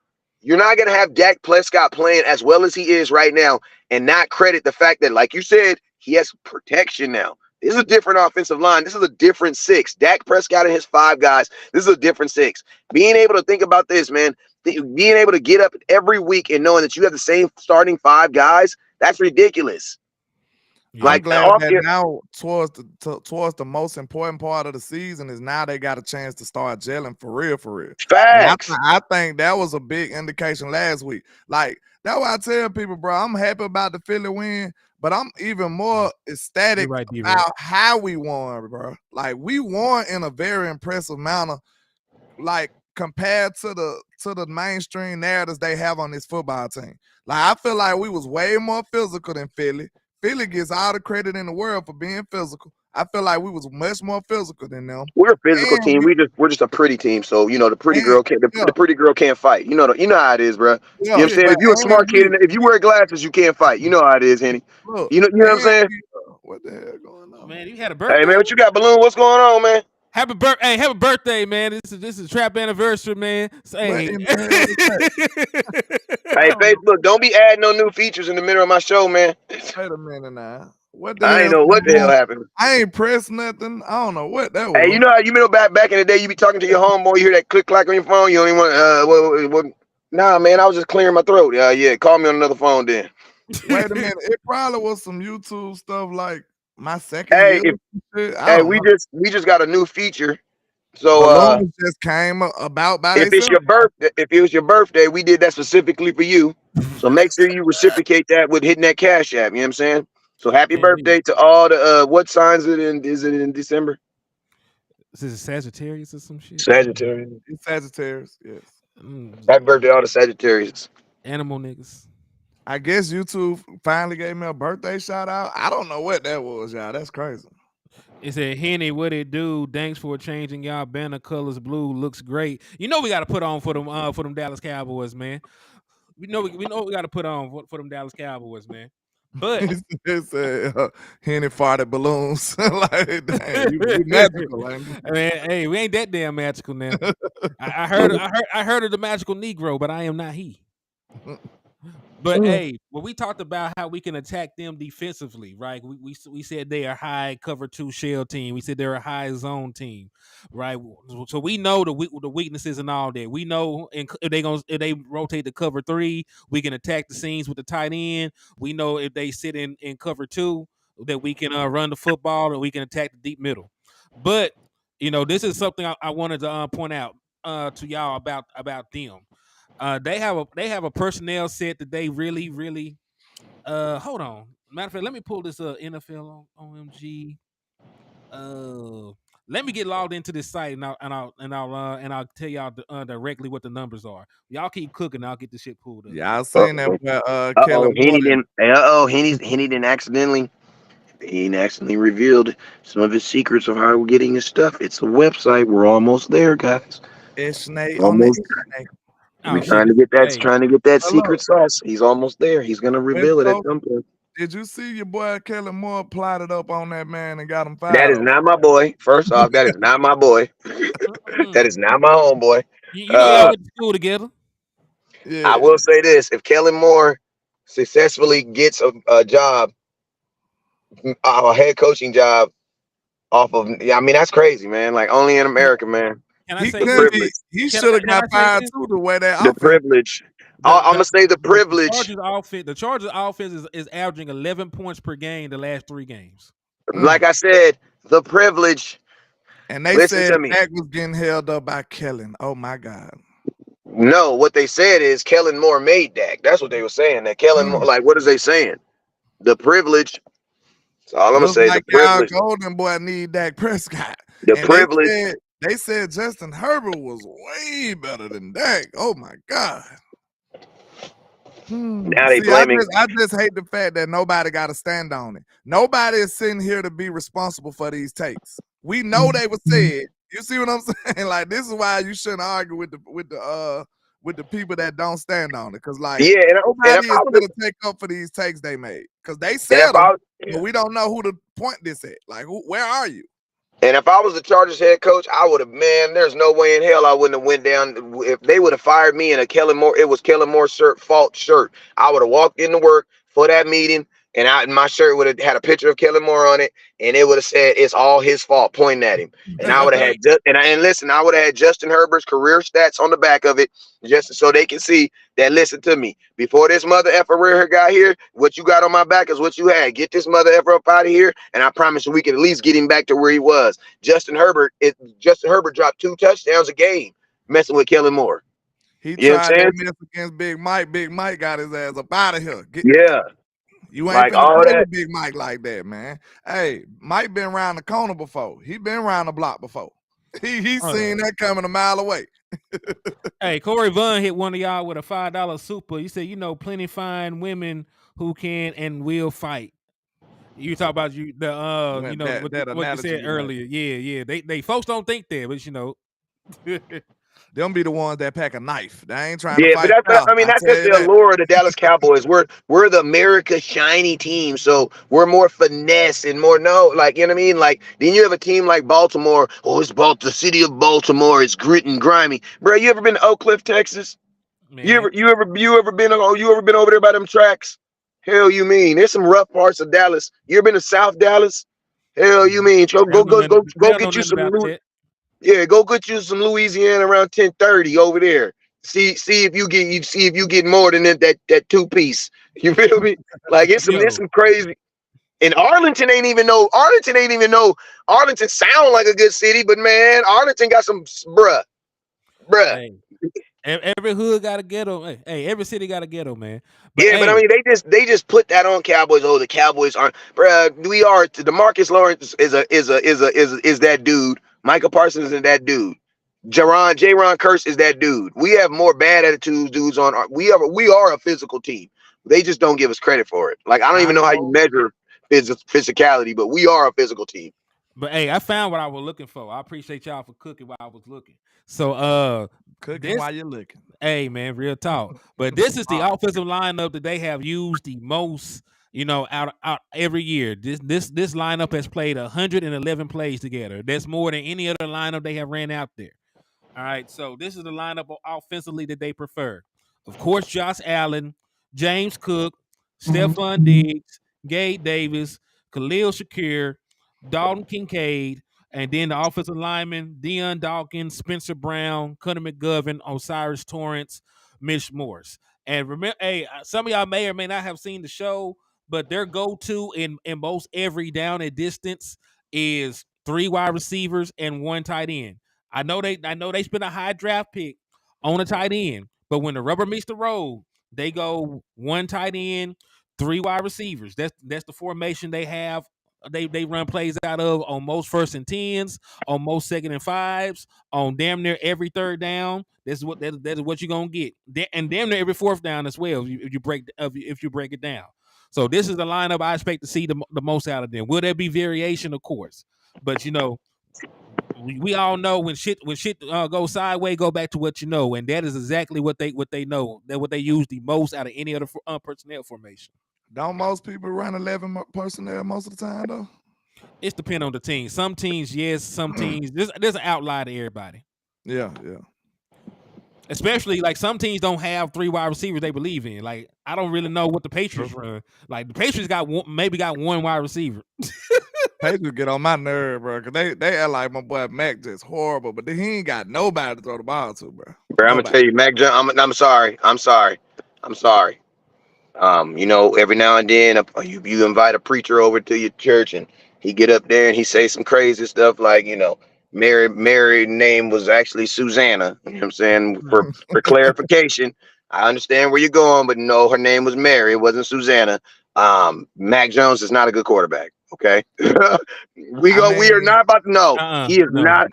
you're not gonna have Dak Prescott playing as well as he is right now and not credit the fact that, like you said, he has protection now. This is a different offensive line. This is a different six. Dak Prescott and his 5 guys. This is a different six. Being able to think about this, man, being able to get up every week and knowing that you have the same starting 5 guys, that's ridiculous. Yeah. I'm glad that now towards the most important part of the season is now they got a chance to start gelling for real. Facts. And I think that was a big indication last week. Like, that's why I tell people, bro, I'm happy about the Philly win, but I'm even more ecstatic about how we won, bro. Like, we won in a very impressive manner, like, compared to the mainstream narratives they have on this football team. Like, I feel like we was way more physical than Philly. Philly gets all the credit in the world for being physical. I feel like we was much more physical than them. We're a physical team. We're just a pretty team. So the pretty girl can't the pretty girl can't fight. You know how it is, bro. You know what I'm saying? If you're a smart kid and if you wear glasses, you can't fight. You know how it is, Henny. You know what I'm saying? What the hell going on? Man, you had a birthday. Hey man, what you got, Balloon? What's going on, man? Happy birthday, man. This is trap anniversary, man. Hey, hey, Facebook, don't be adding no new features in the middle of my show, man. Wait a minute now. I ain't know what the hell happened. I ain't pressed nothing. I don't know what that was. Hey, you know how back in the day you be talking to your homeboy, you hear that click clack on your phone, you don't even want nah, man, I was just clearing my throat. Yeah, call me on another phone then. Wait a minute. It probably was some YouTube stuff like my second year. We just got a new feature. So Balloons just came about by if it's your birthday, if it was your birthday, we did that specifically for you. So make sure you reciprocate that with hitting that Cash App. You know what I'm saying? So happy birthday to all the what signs is it in December? Is it Sagittarius or some shit? Sagittarius. It's Sagittarius, yes. Happy birthday to all the Sagittarius. Animal niggas. I guess YouTube finally gave me a birthday shout out. I don't know what that was, y'all. That's crazy. It said, Henny, what it do? Thanks for changing y'all banner colors. Blue looks great. You know we got to put on for them Dallas Cowboys, man. We know we got to put on for them Dallas Cowboys, man. But it said Henny farted balloons. Like, dang, you magical, ain't you? Man, hey, we ain't that damn magical now. I heard of the magical Negro, but I am not he. But hey, when we talked about how we can attack them defensively, right? We said they are high cover 2 shell team. We said they're a high zone team, right? So we know the weaknesses and all that. We know if they rotate to cover 3, we can attack the seams with the tight end. We know if they sit in cover 2 that we can run the football or we can attack the deep middle. But this is something I wanted to point out to y'all about them. They have a personnel set that they really hold on. Matter of fact, let me pull this NFL on OMG. Let me get logged into this site and I'll tell y'all directly what the numbers are. Y'all keep cooking, I'll get this shit pulled up. Yeah, I seen that where Kellen Henny didn't accidentally revealed some of his secrets of how we're getting his stuff. It's a website. We're almost there, guys. Almost. We're trying to get that secret sauce. He's almost there. He's gonna reveal it at some point. Did you see your boy Kellen Moore plotted up on that man and got him fired? That is not my boy. First off, that is not my boy. That is not my homeboy. You know y'all went to school together. Yeah. I will say this: if Kellen Moore successfully gets a job, a head coaching job off of, I mean, that's crazy, man. Like, only in America, man. He should have got fired too. The way that the privilege. I'm gonna say the privilege. The Chargers offense is averaging 11 points per game the last 3 games. Like I said, the privilege. And they said Dak was getting held up by Kellen. Oh my God. No, what they said is Kellen Moore made Dak. That's what they were saying. That Kellen Moore, like, what is they saying? The privilege. That's all I'm gonna say. Like the privilege. Golden boy need Dak Prescott. The privilege. They said Justin Herbert was way better than Dak. Oh my God. Now they blaming. I just hate the fact that nobody got to stand on it. Nobody is sitting here to be responsible for these takes. We know they were said. You see what I'm saying? Like, this is why you shouldn't argue with the with the people that don't stand on it. Cause like Yeah, and nobody if I is was gonna take up for these takes they made. Cause they and if said them, I but we don't know who to point this at. Like, where are you? And if I was the Chargers head coach, I would have, man, there's no way in hell I wouldn't have went down. If they would have fired me in a Kellen Moore, it was Kellen Moore's fault shirt. I would have walked into work for that meeting, and my shirt would have had a picture of Kellen Moore on it, and it would have said it's all his fault, pointing at him. And I would have had listen, I would have had Justin Herbert's career stats on the back of it, just so they can see that. Listen to me, before this mother effer rear got here, what you got on my back is what you had. Get this mother effer up out of here, and I promise you, we can at least get him back to where he was. Justin Herbert dropped 2 touchdowns a game messing with Kellen Moore. He You know tried that mess against Big Mike. Big Mike got his ass up out of here. You ain't like finna all play that. with Big Mike like that, man. Hey, Mike been around the corner before. He been around the block before. He's seen that coming a mile away. Hey, Corey Vaughn hit one of y'all with a $5 super. He said, plenty fine women who can and will fight. You talk about what you said earlier. Yeah. They folks don't think that, but them be the ones that pack a knife. They ain't trying to fight. But that's just the allure of the Dallas Cowboys. We're the America shiny team, so we're more finesse and more you know what I mean? Like, then you have a team like Baltimore. Oh, it's the city of Baltimore. It's grit and grimy, bro. You ever been to Oak Cliff, Texas? Man. You ever been over there by them tracks? Hell, you mean there's some rough parts of Dallas. You ever been to South Dallas? Hell, you mean go get you some go get you some Louisiana around 10:30 over there. See if you get more than that 2-piece. You feel me? Like it's some crazy. And Arlington ain't even know. Arlington sound like a good city, but man, Arlington got some bruh. Hey, every hood got a ghetto. Hey, every city got a ghetto, man. But I mean, they just put that on Cowboys. Oh, the Cowboys aren't, bruh. We are. DeMarcus Lawrence is that dude. Michael Parsons is that dude. Jaron Curse is that dude. We have more bad attitudes dudes on. We are a physical team. They just don't give us credit for it. Like, I don't even know how you measure physicality, but we are a physical team. But hey, I found what I was looking for. I appreciate y'all for cooking while I was looking. So cooking while you're looking. Hey man, real talk. But this is the offensive lineup that they have used the most, out every year. This lineup has played 111 plays together. That's more than any other lineup they have ran out there. All right, so this is the lineup offensively that they prefer. Of course, Josh Allen, James Cook, Stephon Diggs, Gabe Davis, Khalil Shakir, Dalton Kincaid, and then the offensive linemen, Deion Dawkins, Spencer Brown, Connor McGovern, Osiris Torrance, Mitch Morse. And remember, hey, some of y'all may or may not have seen the show, but their go-to in most every down and distance is 3 wide receivers and 1 tight end. I know they spend a high draft pick on a tight end, but when the rubber meets the road, they go 1 tight end, 3 wide receivers. That's the formation they have. They run plays out of on most 1st and 10s, on most 2nd and 5s, on damn near every 3rd down. That is what you're gonna get, and damn near every 4th down as well. If you break it down. So this is the lineup I expect to see the most out of them. Will there be variation? Of course, but we all know when shit goes sideways, go back to what you know, and that is exactly what they know. That what they use the most out of any other personnel formation. Don't most people run 11 personnel most of the time though? It's depend on the team. Some teams, yes. Some teams, there's an outlier to everybody. Yeah. Especially like some teams don't have 3 wide receivers they believe in. Like I don't really know what the Patriots run. Like the Patriots got 1 wide receiver. Patriots get on my nerve, bro, because they are like my boy Mac just horrible, but he ain't got nobody to throw the ball to, bro. Bro, I'm gonna tell you, Mac Jones. I'm sorry. Every now and then you invite a preacher over to your church and he get up there and he say some crazy stuff like, Mary name was actually Susanna. You know what I'm saying? For clarification, I understand where you're going, but no, her name was Mary. It wasn't Susanna. Mac Jones is not a good quarterback. Okay. We are not about to know. He is not.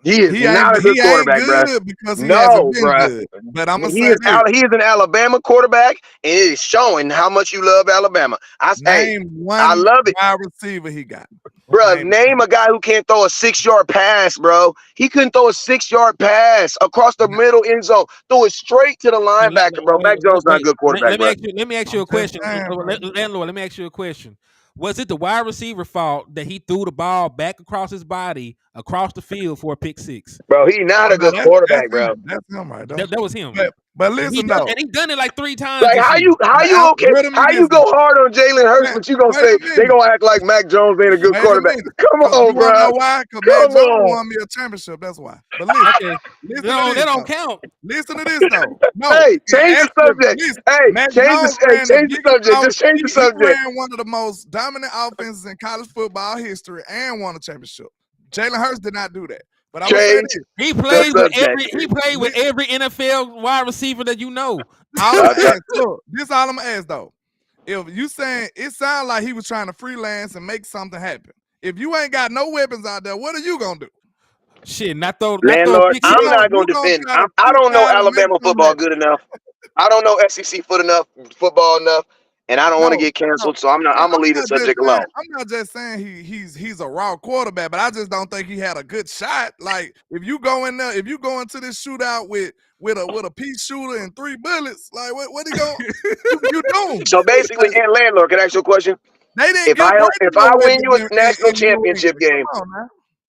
He is not a good He ain't quarterback, bro. good because he hasn't No, been bro. good. But I'm gonna He say is this: he is an Alabama quarterback, and it is showing how much you love Alabama. Hey, name I one love it. wide receiver he got. Bro, name a guy who can't throw a 6-yard pass, bro. He couldn't throw a 6-yard pass across the middle end zone. Throw it straight to the linebacker, bro. Mac Jones not a good quarterback, bro. Let me ask you I'm a just question, saying, bro. landlord. Let me ask you a question. Was it the wide receiver fault that he threw the ball back across his body across the field for a pick six? Bro, he not Oh, a no, good quarterback, that's bro. him. That's him right there. That was him. But And listen though, he done it like 3 times Like this how year. you okay? wait a How minute, you go hard on Jalen Hurts, but you gonna wait say a they minute. gonna act like Mac Jones ain't a good Wait a quarterback? minute. Come You on, want to bro. know why? Because Mac Come Jones on. won me a championship. That's why. But listen, Okay, listen to that this don't though. count. Listen to this though. No, Hey, change the actually, subject. listen. Hey, Mac change Jones change the subject. Just change the he subject. ran one of the most dominant offenses in college football history and won a championship. Jalen Hurts did not do that. But I'm gonna say Change this. He the played with subject. every NFL wide receiver that you know. All I'm gonna ask, look, this all I'm gonna ask though. If you saying it sounds like he was trying to freelance and make something happen. If you ain't got no weapons out there, what are you gonna do? Shit, not throw Landlord, pick I'm six. not You gonna gonna defend. try to I don't know freestyle and make Alabama something football happen. good enough. I don't know SEC football enough, and I don't want to No, get no. canceled. So I'm gonna leave the subject alone. I'm not just saying he's a raw quarterback, but I just don't think he had a good shot. Like if you go in there, if you go into this shootout with a pea shooter and 3 bullets, like what he going you doing? So basically, Like, and landlord, can I ask you a question? they didn't If give I Brady no win weapons you a national in New championship England. game, Come on, man.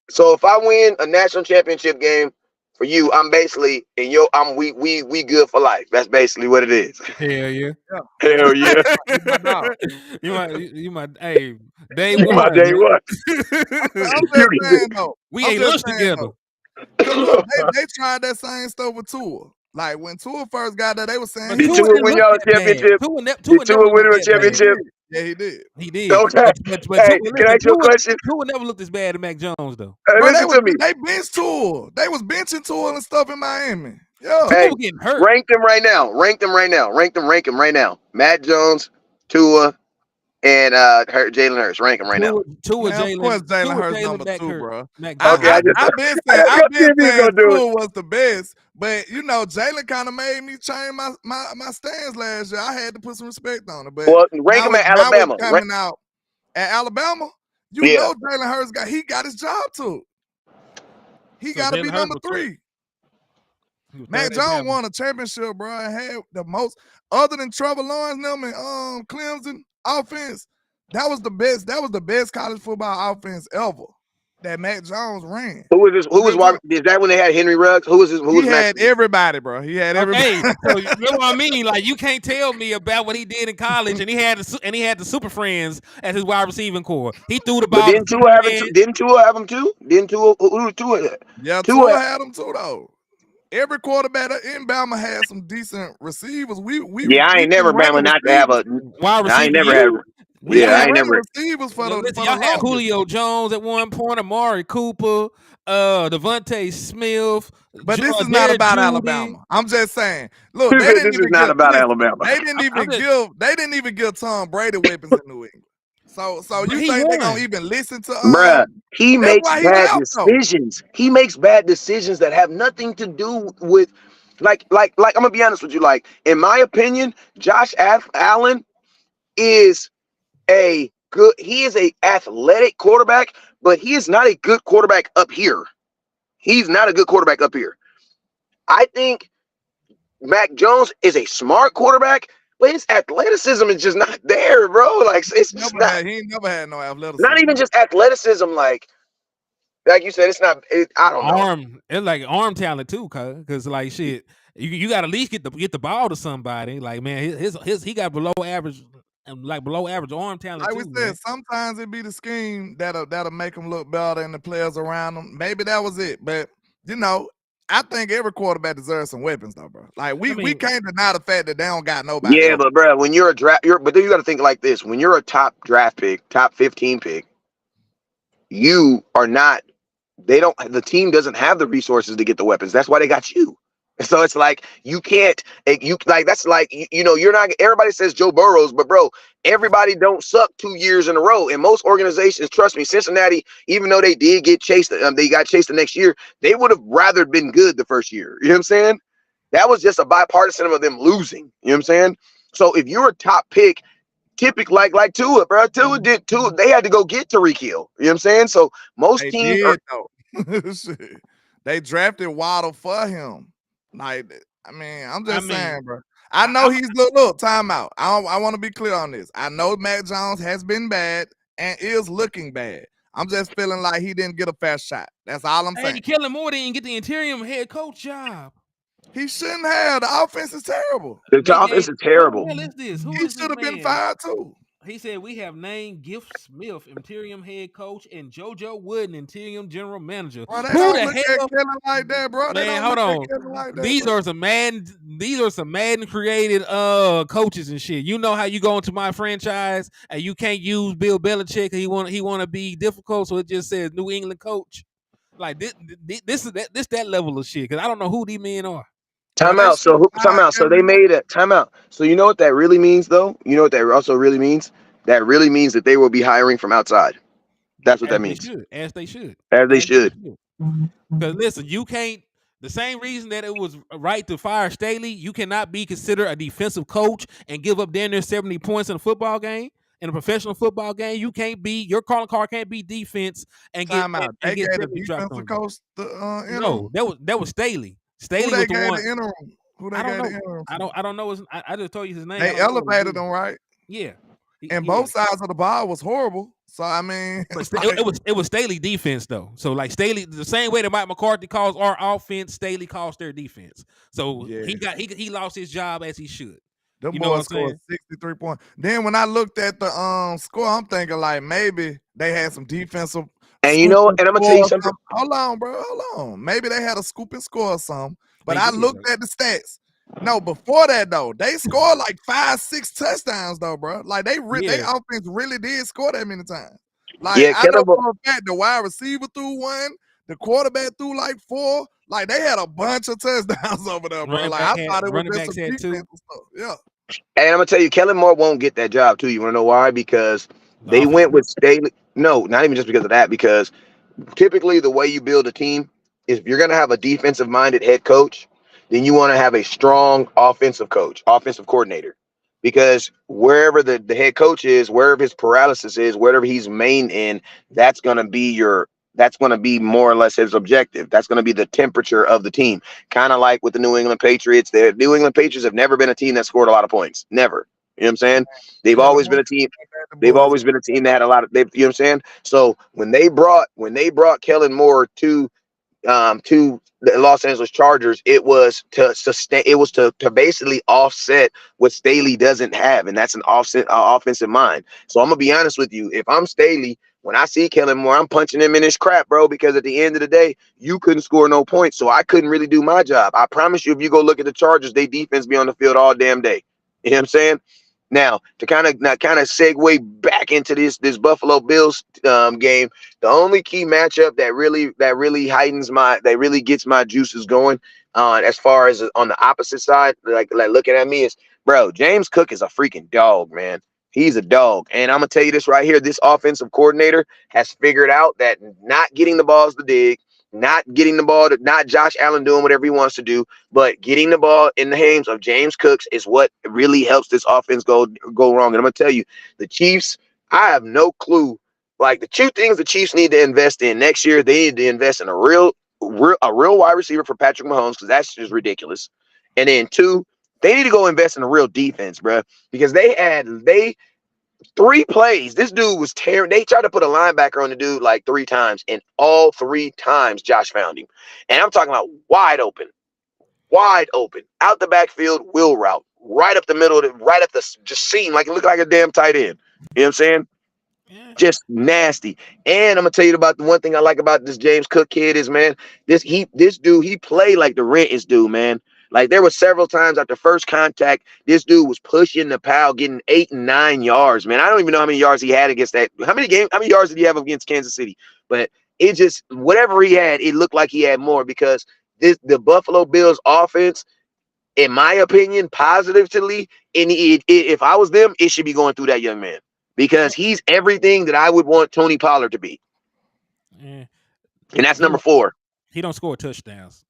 so if I win a national championship game for you, I'm basically we good for life. That's basically what it is. Hell yeah. Hell yeah, You my dog. you might hey day you my one, day one. man. I'm You just saying though. We I'm ate just lunch saying together. though. Cause look, they tried that same stuff with Tua. Like when Tua first got there, they were saying But he Did Tua Tua didn't win look y'all a that bad. championship? Tua Did never Tua looked win him a that bad. championship? yeah, he did. He did. Okay. But Hey, Tua, can I ask you a question? Tua never looked as bad as Mac Jones though. Hey, Bro, listen to me. they benched Tua. They was benching Tua and stuff in Miami. Yeah. Tua Hey, was getting hurt. rank them right now. Rank them right now. Rank them right now. Matt Jones, Tua, and Jalen Hurts. Rank them right now. Tua Man, of course Jalen Hurts Jalen number Mac 2, Hurt. bro. Mac Okay, Jones. I've been I saying just see if he was gonna do it. Tua was the best, but you know, Jalen kind of made me change my stance last year. I had to put some respect on it. But Well, rank them at now it's Alabama. coming out at Alabama. You Yeah. know Jalen Hurts got his job too. He So got to be Jalen Hurts number was 3. he was Mac third at Jones Bama. won a championship, bro, and had the most, other than Trevor Lawrence them and Clemson offense. That was the best. That was the best college football offense ever that Mac Jones ran. Who was this? Who was Real talk. is that when they had Henry Ruggs? Who was this? Who He was Max? had everybody, bro. He had everybody. Okay, so you know what I mean? Like you can't tell me about what he did in college, and he had the Super Friends as his wide receiving core. He threw the But ball. didn't Tua have it? Didn't Tua have him too? Didn't Tua? Who did Tua have? Yeah, Tua Tua had them too, though. Every quarterback in Bama had some decent receivers. We Yeah, I ain't never been running Bama not to have receivers. a. Wide I ain't receiver. never had. We Yeah, been I ain't running never. receivers for the Listen, y'all had longest. Julio Jones at one point, Amari Cooper, Devontae Smith, But this is not Jared about Judy. Alabama. I'm just saying. Look, This is not about Alabama. They didn't even give Tom Brady weapons in New England. So you he think they're won. gonna even listen to Bruh, he that's makes why he bad left though. decisions. He makes bad decisions that have nothing to do with, like I'm gonna be honest with you. Like, in my opinion, Josh Allen is he is a athletic quarterback, but he is not a good quarterback up here. He's not a good quarterback up here. I think Mac Jones is a smart quarterback, but his athleticism is just not there, bro. Like, it's just He never had no athleticism. not even just athleticism. Like you said, it's not. I don't know. It's like arm talent too, cause like shit, you got to at least get the ball to somebody. Like man, he got below average arm talent like too. We said, Man. sometimes it be the scheme that'll make them look better and the players around them. Maybe that was it, but you know, I think every quarterback deserves some weapons, though, bro. Like we can't deny the fact that they don't got nobody. Yeah, else. but bro, when you're but then you got to think like this: when you're a top draft pick, top 15 pick, you are not. The team doesn't have the resources to get the weapons. That's why they got you. So it's like you can't you like that's like you're not everybody says Joe Burrows, but bro, everybody don't suck 2 years in a row. And most organizations, trust me, Cincinnati, even though they did get chased, they got chased the next year, they would have rather been good the first year. You know what I'm saying? That was just a bipartisan of them losing. You know what I'm saying? So if you're a top pick, typically like Tua, bro, Tua, they had to go get Tariq Hill. You know what I'm saying? So most They teams are did though. Shit. They drafted Waddle for him. Like, I mean, I'm I just mean, saying, bro. I know he's look. Time out. I want to be clear on this. I know Matt Jones has been bad and is looking bad. I'm just feeling like he didn't get a fair shot. That's all I'm saying. Kellen Moore didn't get the interior head coach job. He shouldn't have. The offense is terrible. the They offense gave is who the terrible. hell is this? Who He is this should have been man? fired too. He said we have named Gift Smith interim head coach and JoJo Wooden interim general manager. Bro, they Who don't the look at hell? Kellen like that, bro. They Man, don't hold look on. at Kellen like that. These bro. are some Madden created coaches and shit. You know how you go into my franchise and you can't use Bill Belichick. He want to be difficult, so it just says New England coach. Like this is that level of shit. Because I don't know who these men are. Bro, Time they out. should have Time fired out. So Kellen they Moore. made a time out. So you know what that really means, though. You know what that also really means. That really means that they will be hiring from outside. That's what As that they means. should. As they should. As they As they should. should. Because listen, you can't. The same reason that it was right to fire Staley, you cannot be considered a defensive coach and give up damn near 70 points in a football game. In a professional football game, you can't be your calling card can't be defense and get Time out. and They get gave the 70 dropped defensive on you. coach the No, interim. that was Staley. Who Staley they was the gave one. the interim? Who they I don't gave the know. interim to? I don't know his. I just told you his name. I They don't know what elevated his them, right? Yeah, And yeah. both sides of the ball was horrible. So I mean, But it's like, it was Staley defense though. So like Staley, the same way that Mike McCarthy calls our offense, Staley calls their defense. So yeah, he lost his job as he should. them You know what I'm boys scored saying? 63 points. Then when I looked at the score, I'm thinking like maybe they had some defensive And you scoop know what? and And I'm gonna tell score you or something. something. Hold on, bro. Hold on. Maybe they had a scoop and score or something. But They I did, looked at the stats. No, before that though, they scored like 5-6 touchdowns though, bro. Like they Yeah. offense really did score that many times. Like Yeah, I know Kellen. for a fact the wide receiver threw one, the quarterback threw like 4. Like they had a bunch of touchdowns over there, bro. Like I thought it was running just backs some had defense 2. and stuff. Yeah. And I'm gonna tell you, Kellen Moore won't get that job too. You wanna know why? Because The they offense. went with Staley. No, not even just because of that. Because typically the way you build a team is if you're going to have a defensive minded head coach, then you want to have a strong offensive coach, offensive coordinator. Because wherever the head coach is, wherever his paralysis is, wherever he's main in, that's going to be that's going to be more or less his objective. That's going to be the temperature of the team. Kind of like with the New England Patriots. The New England Patriots have never been a team that scored a lot of points. Never. You know what I'm saying? They've Kellen always Moore been a team. the They've boys. always been a team that had a lot of. You know what I'm saying? So when they brought Kellen Moore to the Los Angeles Chargers, it was to sustain. It was to basically offset what Staley doesn't have, and that's an offensive mind. So I'm gonna be honest with you. If I'm Staley, when I see Kellen Moore, I'm punching him in his crap, bro. Because at the end of the day, you couldn't score no points, so I couldn't really do my job. I promise you, if you go look at the Chargers, they defense be on the field all damn day. You know what I'm saying? Now to kind of segue back into this Buffalo Bills game, the only key matchup that really heightens that really gets my juices going, as far as on the opposite side, like looking at me is, bro, James Cook is a freaking dog, man. He's a dog, and I'm gonna tell you this right here: this offensive coordinator has figured out that not getting the balls to dig, not getting the ball to not Josh Allen doing whatever he wants to do, but getting the ball in the hands of James Cooks is what really helps this offense go wrong. And I'm gonna tell you, the Chiefs, I have no clue. Like the 2 things the Chiefs need to invest in next year, they need to invest in a real wide receiver for Patrick Mahomes, because that's just ridiculous. And then 2, they need to go invest in a real defense, bro, because they 3 plays. This dude was tearing. They tried to put a linebacker on the dude like 3 times, and all 3 times Josh found him. And I'm talking about wide open, out the backfield, wheel route, right up the middle, right at the just seam like it looked like a damn tight end. You know what I'm saying? Yeah. Just nasty. And I'm gonna tell you about the one thing I like about this James Cook kid is, man, this dude, he played like the rent is due, man. Like there were several times after first contact, this dude was pushing the pile, getting 8 and 9 yards, man. I don't even know how many yards he had against that. How many yards did he have against Kansas City? But it just, whatever he had, it looked like he had more, because the Buffalo Bills offense, in my opinion, positively, and if I was them, it should be going through that young man because he's everything that I would want Tony Pollard to be, Eh, and that's he number don't 4. he don't score touchdowns.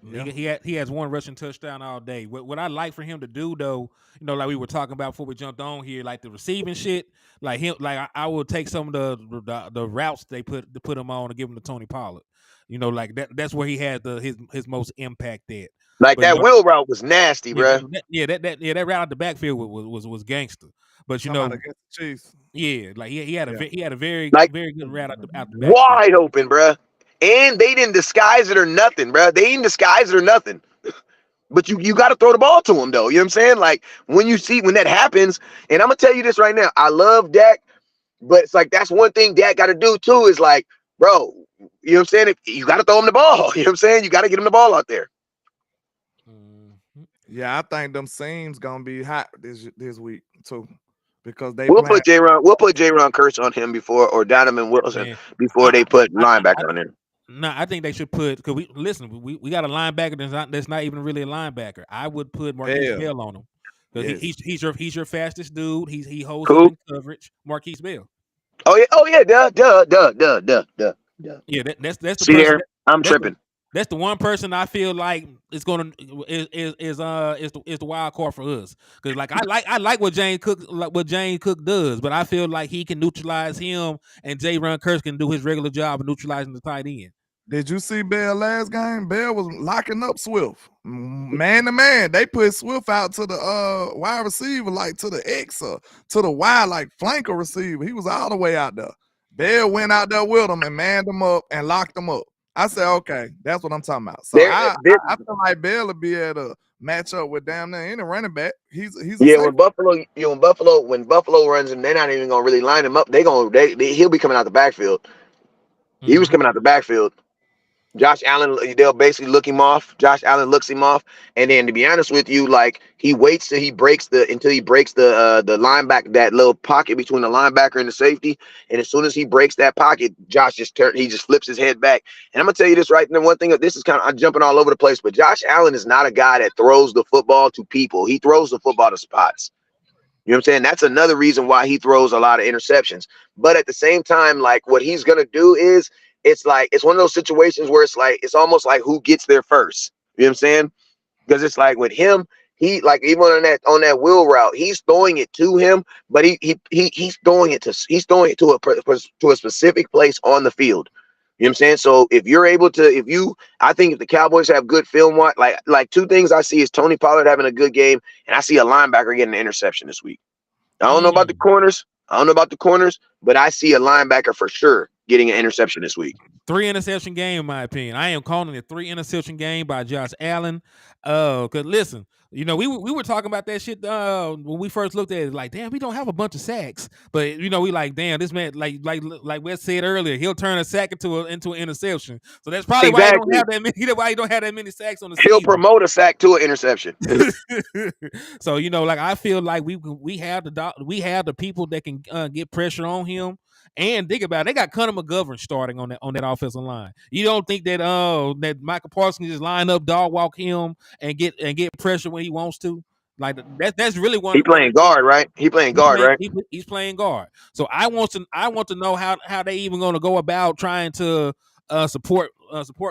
Yeah. He has one rushing touchdown all day. What I like for him to do though, like we were talking about before we jumped on here, like the receiving shit, like him, like I will take some of the routes they put him on and give him to Tony Pollard. Like that's where he had his most impact at. Like But that wheel route was nasty, yeah, bro. that route out the backfield was gangster. But Talking about against the Chiefs. yeah, like he had Yeah. he had a very Like very good route out the backfield. wide open, bro. And they didn't disguise it or nothing, bro. They didn't disguise it or nothing. But you got to throw the ball to him, though. You know what I'm saying? Like when that happens, and I'm gonna tell you this right now. I love Dak, but it's like that's one thing Dak got to do too. Is like, bro, you know what I'm saying? You got to throw him the ball. You know what I'm saying? You got to get him the ball out there. Yeah, I think them seams gonna be hot this week too, because they We'll playing. put J-Ron Curse on him before, or Donovan Wilson Man, before I, they put I linebacker on him. no, I think they should put because we got a linebacker that's not even really a linebacker. I would put Marquise Bell. Bell on him because Yes. he's your fastest dude. He holds up Cool. in coverage. Marquise Bell. Oh yeah. Duh. Yeah, that's the See person. there? I'm That's tripping. that's the one person I feel like is gonna is the wild card for us because like I like what Jane Cook does, but I feel like he can neutralize him and J. Ron Curse can do his regular job of neutralizing the tight end. Did you see Bell last game? Bell was locking up Swift, man to man. They put Swift out to the wide receiver, like to the X or to the Y, like flanker receiver. He was all the way out there. Bell went out there with him and manned him up and locked him up. I said, okay, that's what I'm talking about. So I feel like Bell will be able to match up with damn near any running back. He's a Yeah, safe. when Buffalo runs him, they're not even gonna really line him up. He'll be coming out the backfield. He was coming out the backfield. Josh Allen, they'll basically look him off. Josh Allen looks him off, and then to be honest with you, like he waits till he breaks the linebacker, that little pocket between the linebacker and the safety, and as soon as he breaks that pocket, Josh he just flips his head back. And I'm gonna tell you this right now. One thing, this is I'm jumping all over the place, but Josh Allen is not a guy that throws the football to people. He throws the football to spots. You know what I'm saying? That's another reason why he throws a lot of interceptions. But at the same time, like what he's gonna do is it's one of those situations where it's almost like who gets there first. You know what I'm saying? Because it's like with him, he like even on that wheel route, he's throwing it to him, but he's throwing it to a specific place on the field. You know what I'm saying? So if you're able to, I think if the Cowboys have good film, like two things I see is Tony Pollard having a good game, and I see a linebacker getting an interception this week. I don't know about the corners. But I see a linebacker for sure getting an interception this week. 3 interception game, in my opinion. I am calling it 3 interception game by Josh Allen. Cause listen, we were talking about that shit when we first looked at it. Like, damn, we don't have a bunch of sacks, but we like, damn, this man, like Wes said earlier, he'll turn a sack into an interception. So that's probably why he don't have that many. Why he don't have that many sacks on the season. He'll promote a sack to an interception. So like I feel like we have the people that can get pressure on him. And think about it, they got Connor McGovern starting on that offensive line. You don't think that that Michael Parsons just line up, dog walk him, and get pressure when he wants to? Like that's really one. He playing guard, right? He playing guard, right? He's playing guard. So I want to know how they even going to go about trying to support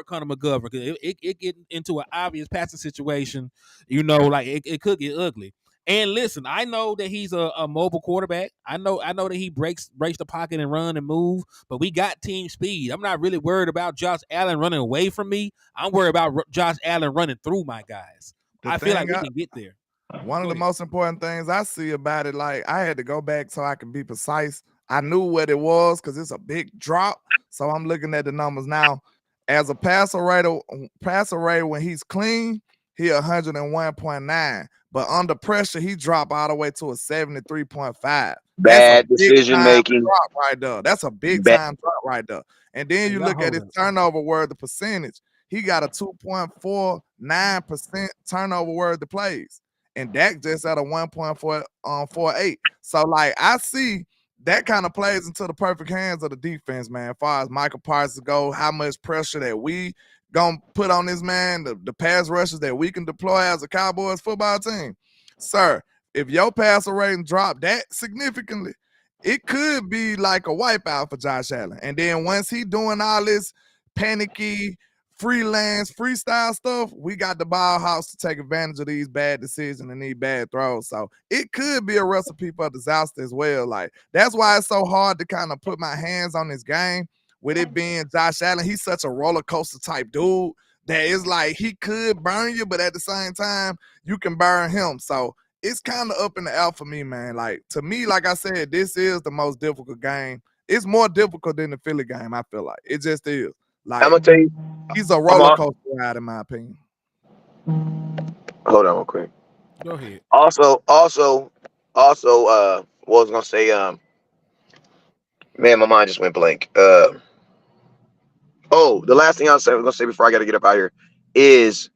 Connor McGovern, because it get into an obvious passing situation. Like it could get ugly. And listen, I know that he's a mobile quarterback. I know that he breaks the pocket and run and move, but we got team speed. I'm not really worried about Josh Allen running away from me. I'm worried about Josh Allen running through my guys. I feel like we can get there. One of the most important things I see about it, like I had to go back so I can be precise. I knew what it was because it's a big drop. So I'm looking at the numbers now. As a passer rate when he's clean, he 101.9. But under pressure, he dropped all the way to a 73.5. Bad decision making. Drop right there. That's a big time drop right there. And then you look at his turnover worthy percentage. He got a 2.49% turnover worthy plays. And Dak just at a 1.48. So like I see that kind of plays into the perfect hands of the defense, man. As far as Michael Parsons go, how much pressure that we gonna put on this man, the pass rushes that we can deploy as a Cowboys football team. Sir, if your passer rating drop that significantly, it could be like a wipeout for Josh Allen. And then once he doing all this panicky freestyle stuff, we got the ball house to take advantage of these bad decisions and these bad throws. So it could be a recipe for disaster as well. Like, that's why it's so hard to kind of put my hands on this game with it being Josh Allen. He's such a roller coaster type dude that is like he could burn you, but at the same time, you can burn him. So it's kind of up in the air for me, man. Like, to me, like I said, this is the most difficult game. It's more difficult than the Philly game, I feel like. It just is. Like, I'm gonna tell you, he's a roller coaster ride, in my opinion. hold on real quick. Go ahead. Also, what I was gonna say, man, my mind just went blank. Oh, the last thing I was gonna say before I gotta get up out here is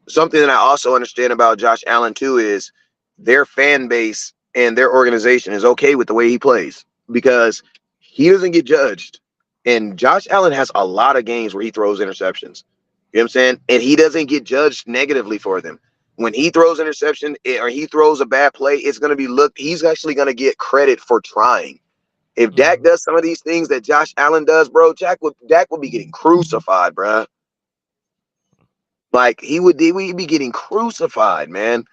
something that I also understand about Josh Allen too is their fan base and their organization is okay with the way he plays because he doesn't get judged. And Josh Allen has a lot of games where he throws interceptions. You know what I'm saying? And he doesn't get judged negatively for them. When he throws interception or he throws a bad play, it's going to be he's actually going to get credit for trying. If Dak does some of these things that Josh Allen does, bro, Dak would be getting crucified, bro. Like he'd be getting crucified, man.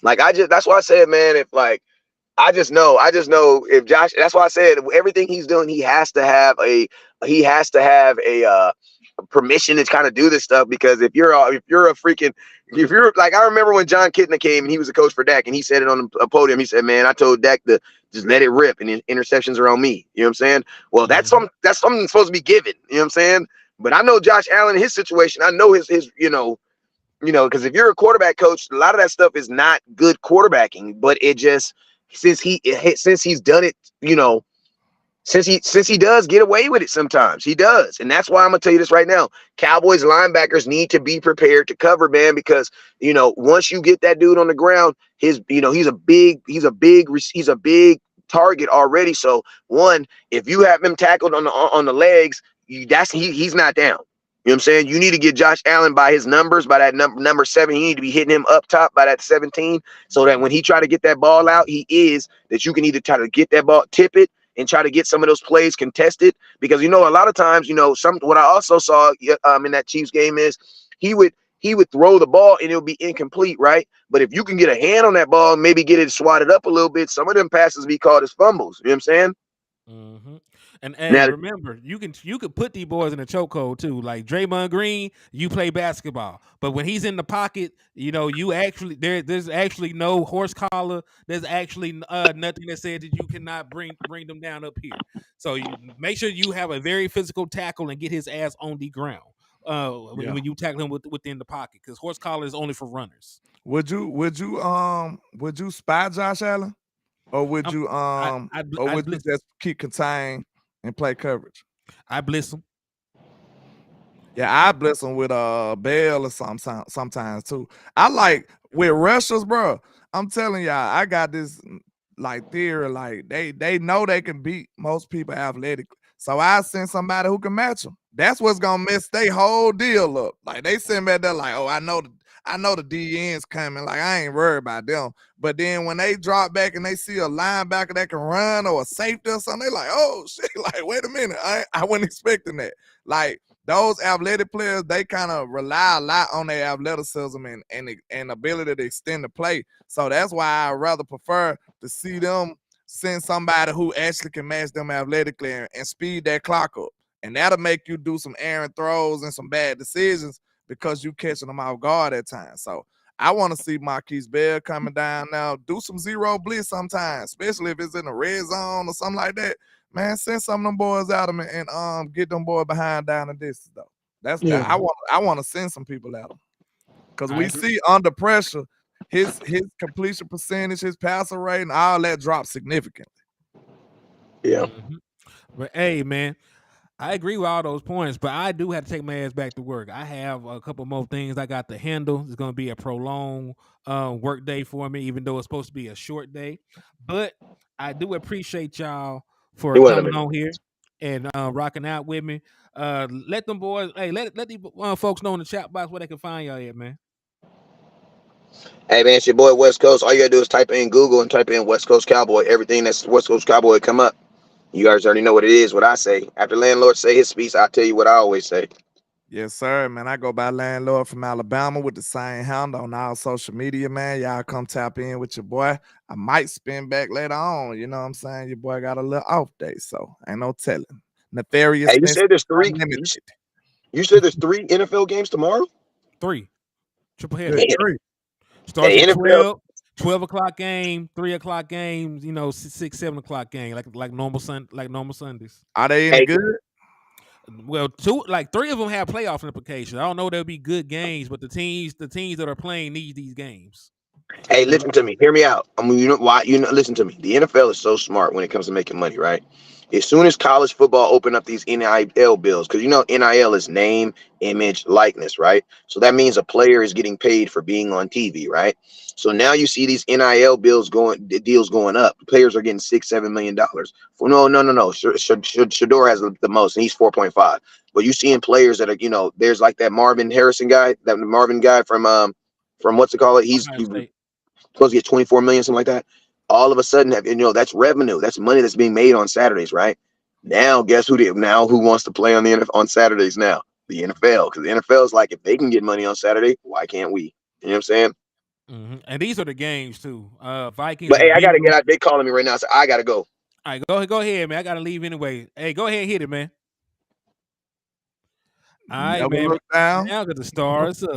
Like that's why I said, man, if like I just know if Josh, that's why I said everything he's doing, he has to have a permission to kind of do this stuff because if you're like, I remember when John Kitna came and he was a coach for Dak and he said it on a podium. He said, man, I told Dak to just let it rip and interceptions are on me. You know what I'm saying? Well, that's something supposed to be given. You know what I'm saying? But I know Josh Allen, his situation, I know his because if you're a quarterback coach, a lot of that stuff is not good quarterbacking, but it just since he's done it, since he does get away with it sometimes, he does. And that's why I'm gonna tell you this right now. Cowboys linebackers need to be prepared to cover, man, because once you get that dude on the ground, he's a big target already. So one, if you have him tackled on the legs, he's not down. You know what I'm saying? You need to get Josh Allen by his numbers, by that number 7. You need to be hitting him up top by that 17, so that when he try to get that ball out, that you can either try to get that ball, tip it, and try to get some of those plays contested. Because a lot of times, what I also saw in that Chiefs game is he would throw the ball and it'll be incomplete, right? But if you can get a hand on that ball and maybe get it swatted up a little bit, some of them passes be called as fumbles. You know what I'm saying? Mm-hmm. And hey, Now, remember, you can put these boys in a chokehold too. Like Draymond Green, you play basketball, but when he's in the pocket, you actually there's actually no horse collar. There's actually nothing that said that you cannot bring them down up here. So you make sure you have a very physical tackle and get his ass on the ground. When you tackle him within the pocket, because horse collar is only for runners. Would you spy Josh Allen? Or would you just keep contained and play coverage? I blitz him. Yeah, I blitz him with a Bell or sometimes too. I like with rushers, bro. I'm telling y'all, I got this like theory. Like they know they can beat most people athletically. So I send somebody who can match them. That's what's gonna mess their whole deal up. Like they sitting back there like, oh, I know the DN's coming. Like I ain't worried about them. But then when they drop back and they see a linebacker that can run or a safety or something, they like, oh shit, like wait a minute, I wasn't expecting that. Like those athletic players, they kind of rely a lot on their athleticism and ability to extend the play. So that's why I rather prefer to see them send somebody who actually can match them athletically and speed that clock up. And that'll make you do some errant throws and some bad decisions because you catching them off guard at times. So I want to see Marquise Bell coming down now. Do some zero blitz sometimes, especially if it's in the red zone or something like that. Man, send some of them boys out them and get them boys behind down the distance though. I want to send some people at them because we see under pressure his completion percentage, his passer rating, all that drops significantly. Yeah. Mm-hmm. But hey, man, I agree with all those points, but I do have to take my ass back to work. I have a couple more things I got to handle. It's going to be a prolonged work day for me, even though it's supposed to be a short day. But I do appreciate y'all for It wasn't coming a on here and rocking out with me. Let them boys, hey, let these folks know in the chat box where they can find y'all at, man. Hey man, it's your boy West Coast. All you gotta do is type in Google and type in West Coast Cowboy. Everything that's West Coast Cowboy come up. You guys already know what it is, what I say. After landlord say his speech, I'll tell you what I always say. Yes, sir, man. I go by Landlord from Alabama with the same handle on all social media, man. Y'all come tap in with your boy. I might spin back later on. You know what I'm saying? Your boy got a little off day, so ain't no telling. Hey, you Nefariousness said there's three. unlimited. You said there's 3 NFL games tomorrow. 3 triple header. Good Damn. grief. Starts Hey, at NFL. 12 o'clock game, 3 o'clock games, 6, 7 o'clock game, like normal Sundays. Are they any Hey, good? Well, 3 of them have playoff implications. I don't know they'll be good games, but the teams that are playing need these games. hey, listen to me. Hear me out. I mean, you know why? Listen to me. The NFL is so smart when it comes to making money, right? As soon as college football open up these NIL bills, because NIL is name, image, likeness, right? So that means a player is getting paid for being on TV, right? So now you see these NIL deals going up. Players are getting $6-7 million. No. Shador has the most, and he's 4.5. But you seeing players that are, there's like that Marvin Harrison guy, that Marvin guy from what's it called? He's Ohio State. supposed to get 24 million, something like that. All of a sudden, that's revenue. That's money that's being made on Saturdays, right? Now, guess who wants to play on Saturdays now? The NFL, because the NFL is like, if they can get money on Saturday, why can't we? You know what I'm saying? Mm-hmm. And these are the games too. Vikings But and hey, I gotta Bengals. get out. They calling me right now, so I gotta go. All right, go ahead, man. I gotta leave anyway. Hey, go ahead and hit it, man. All right, Never man. look down. Now got the stars up.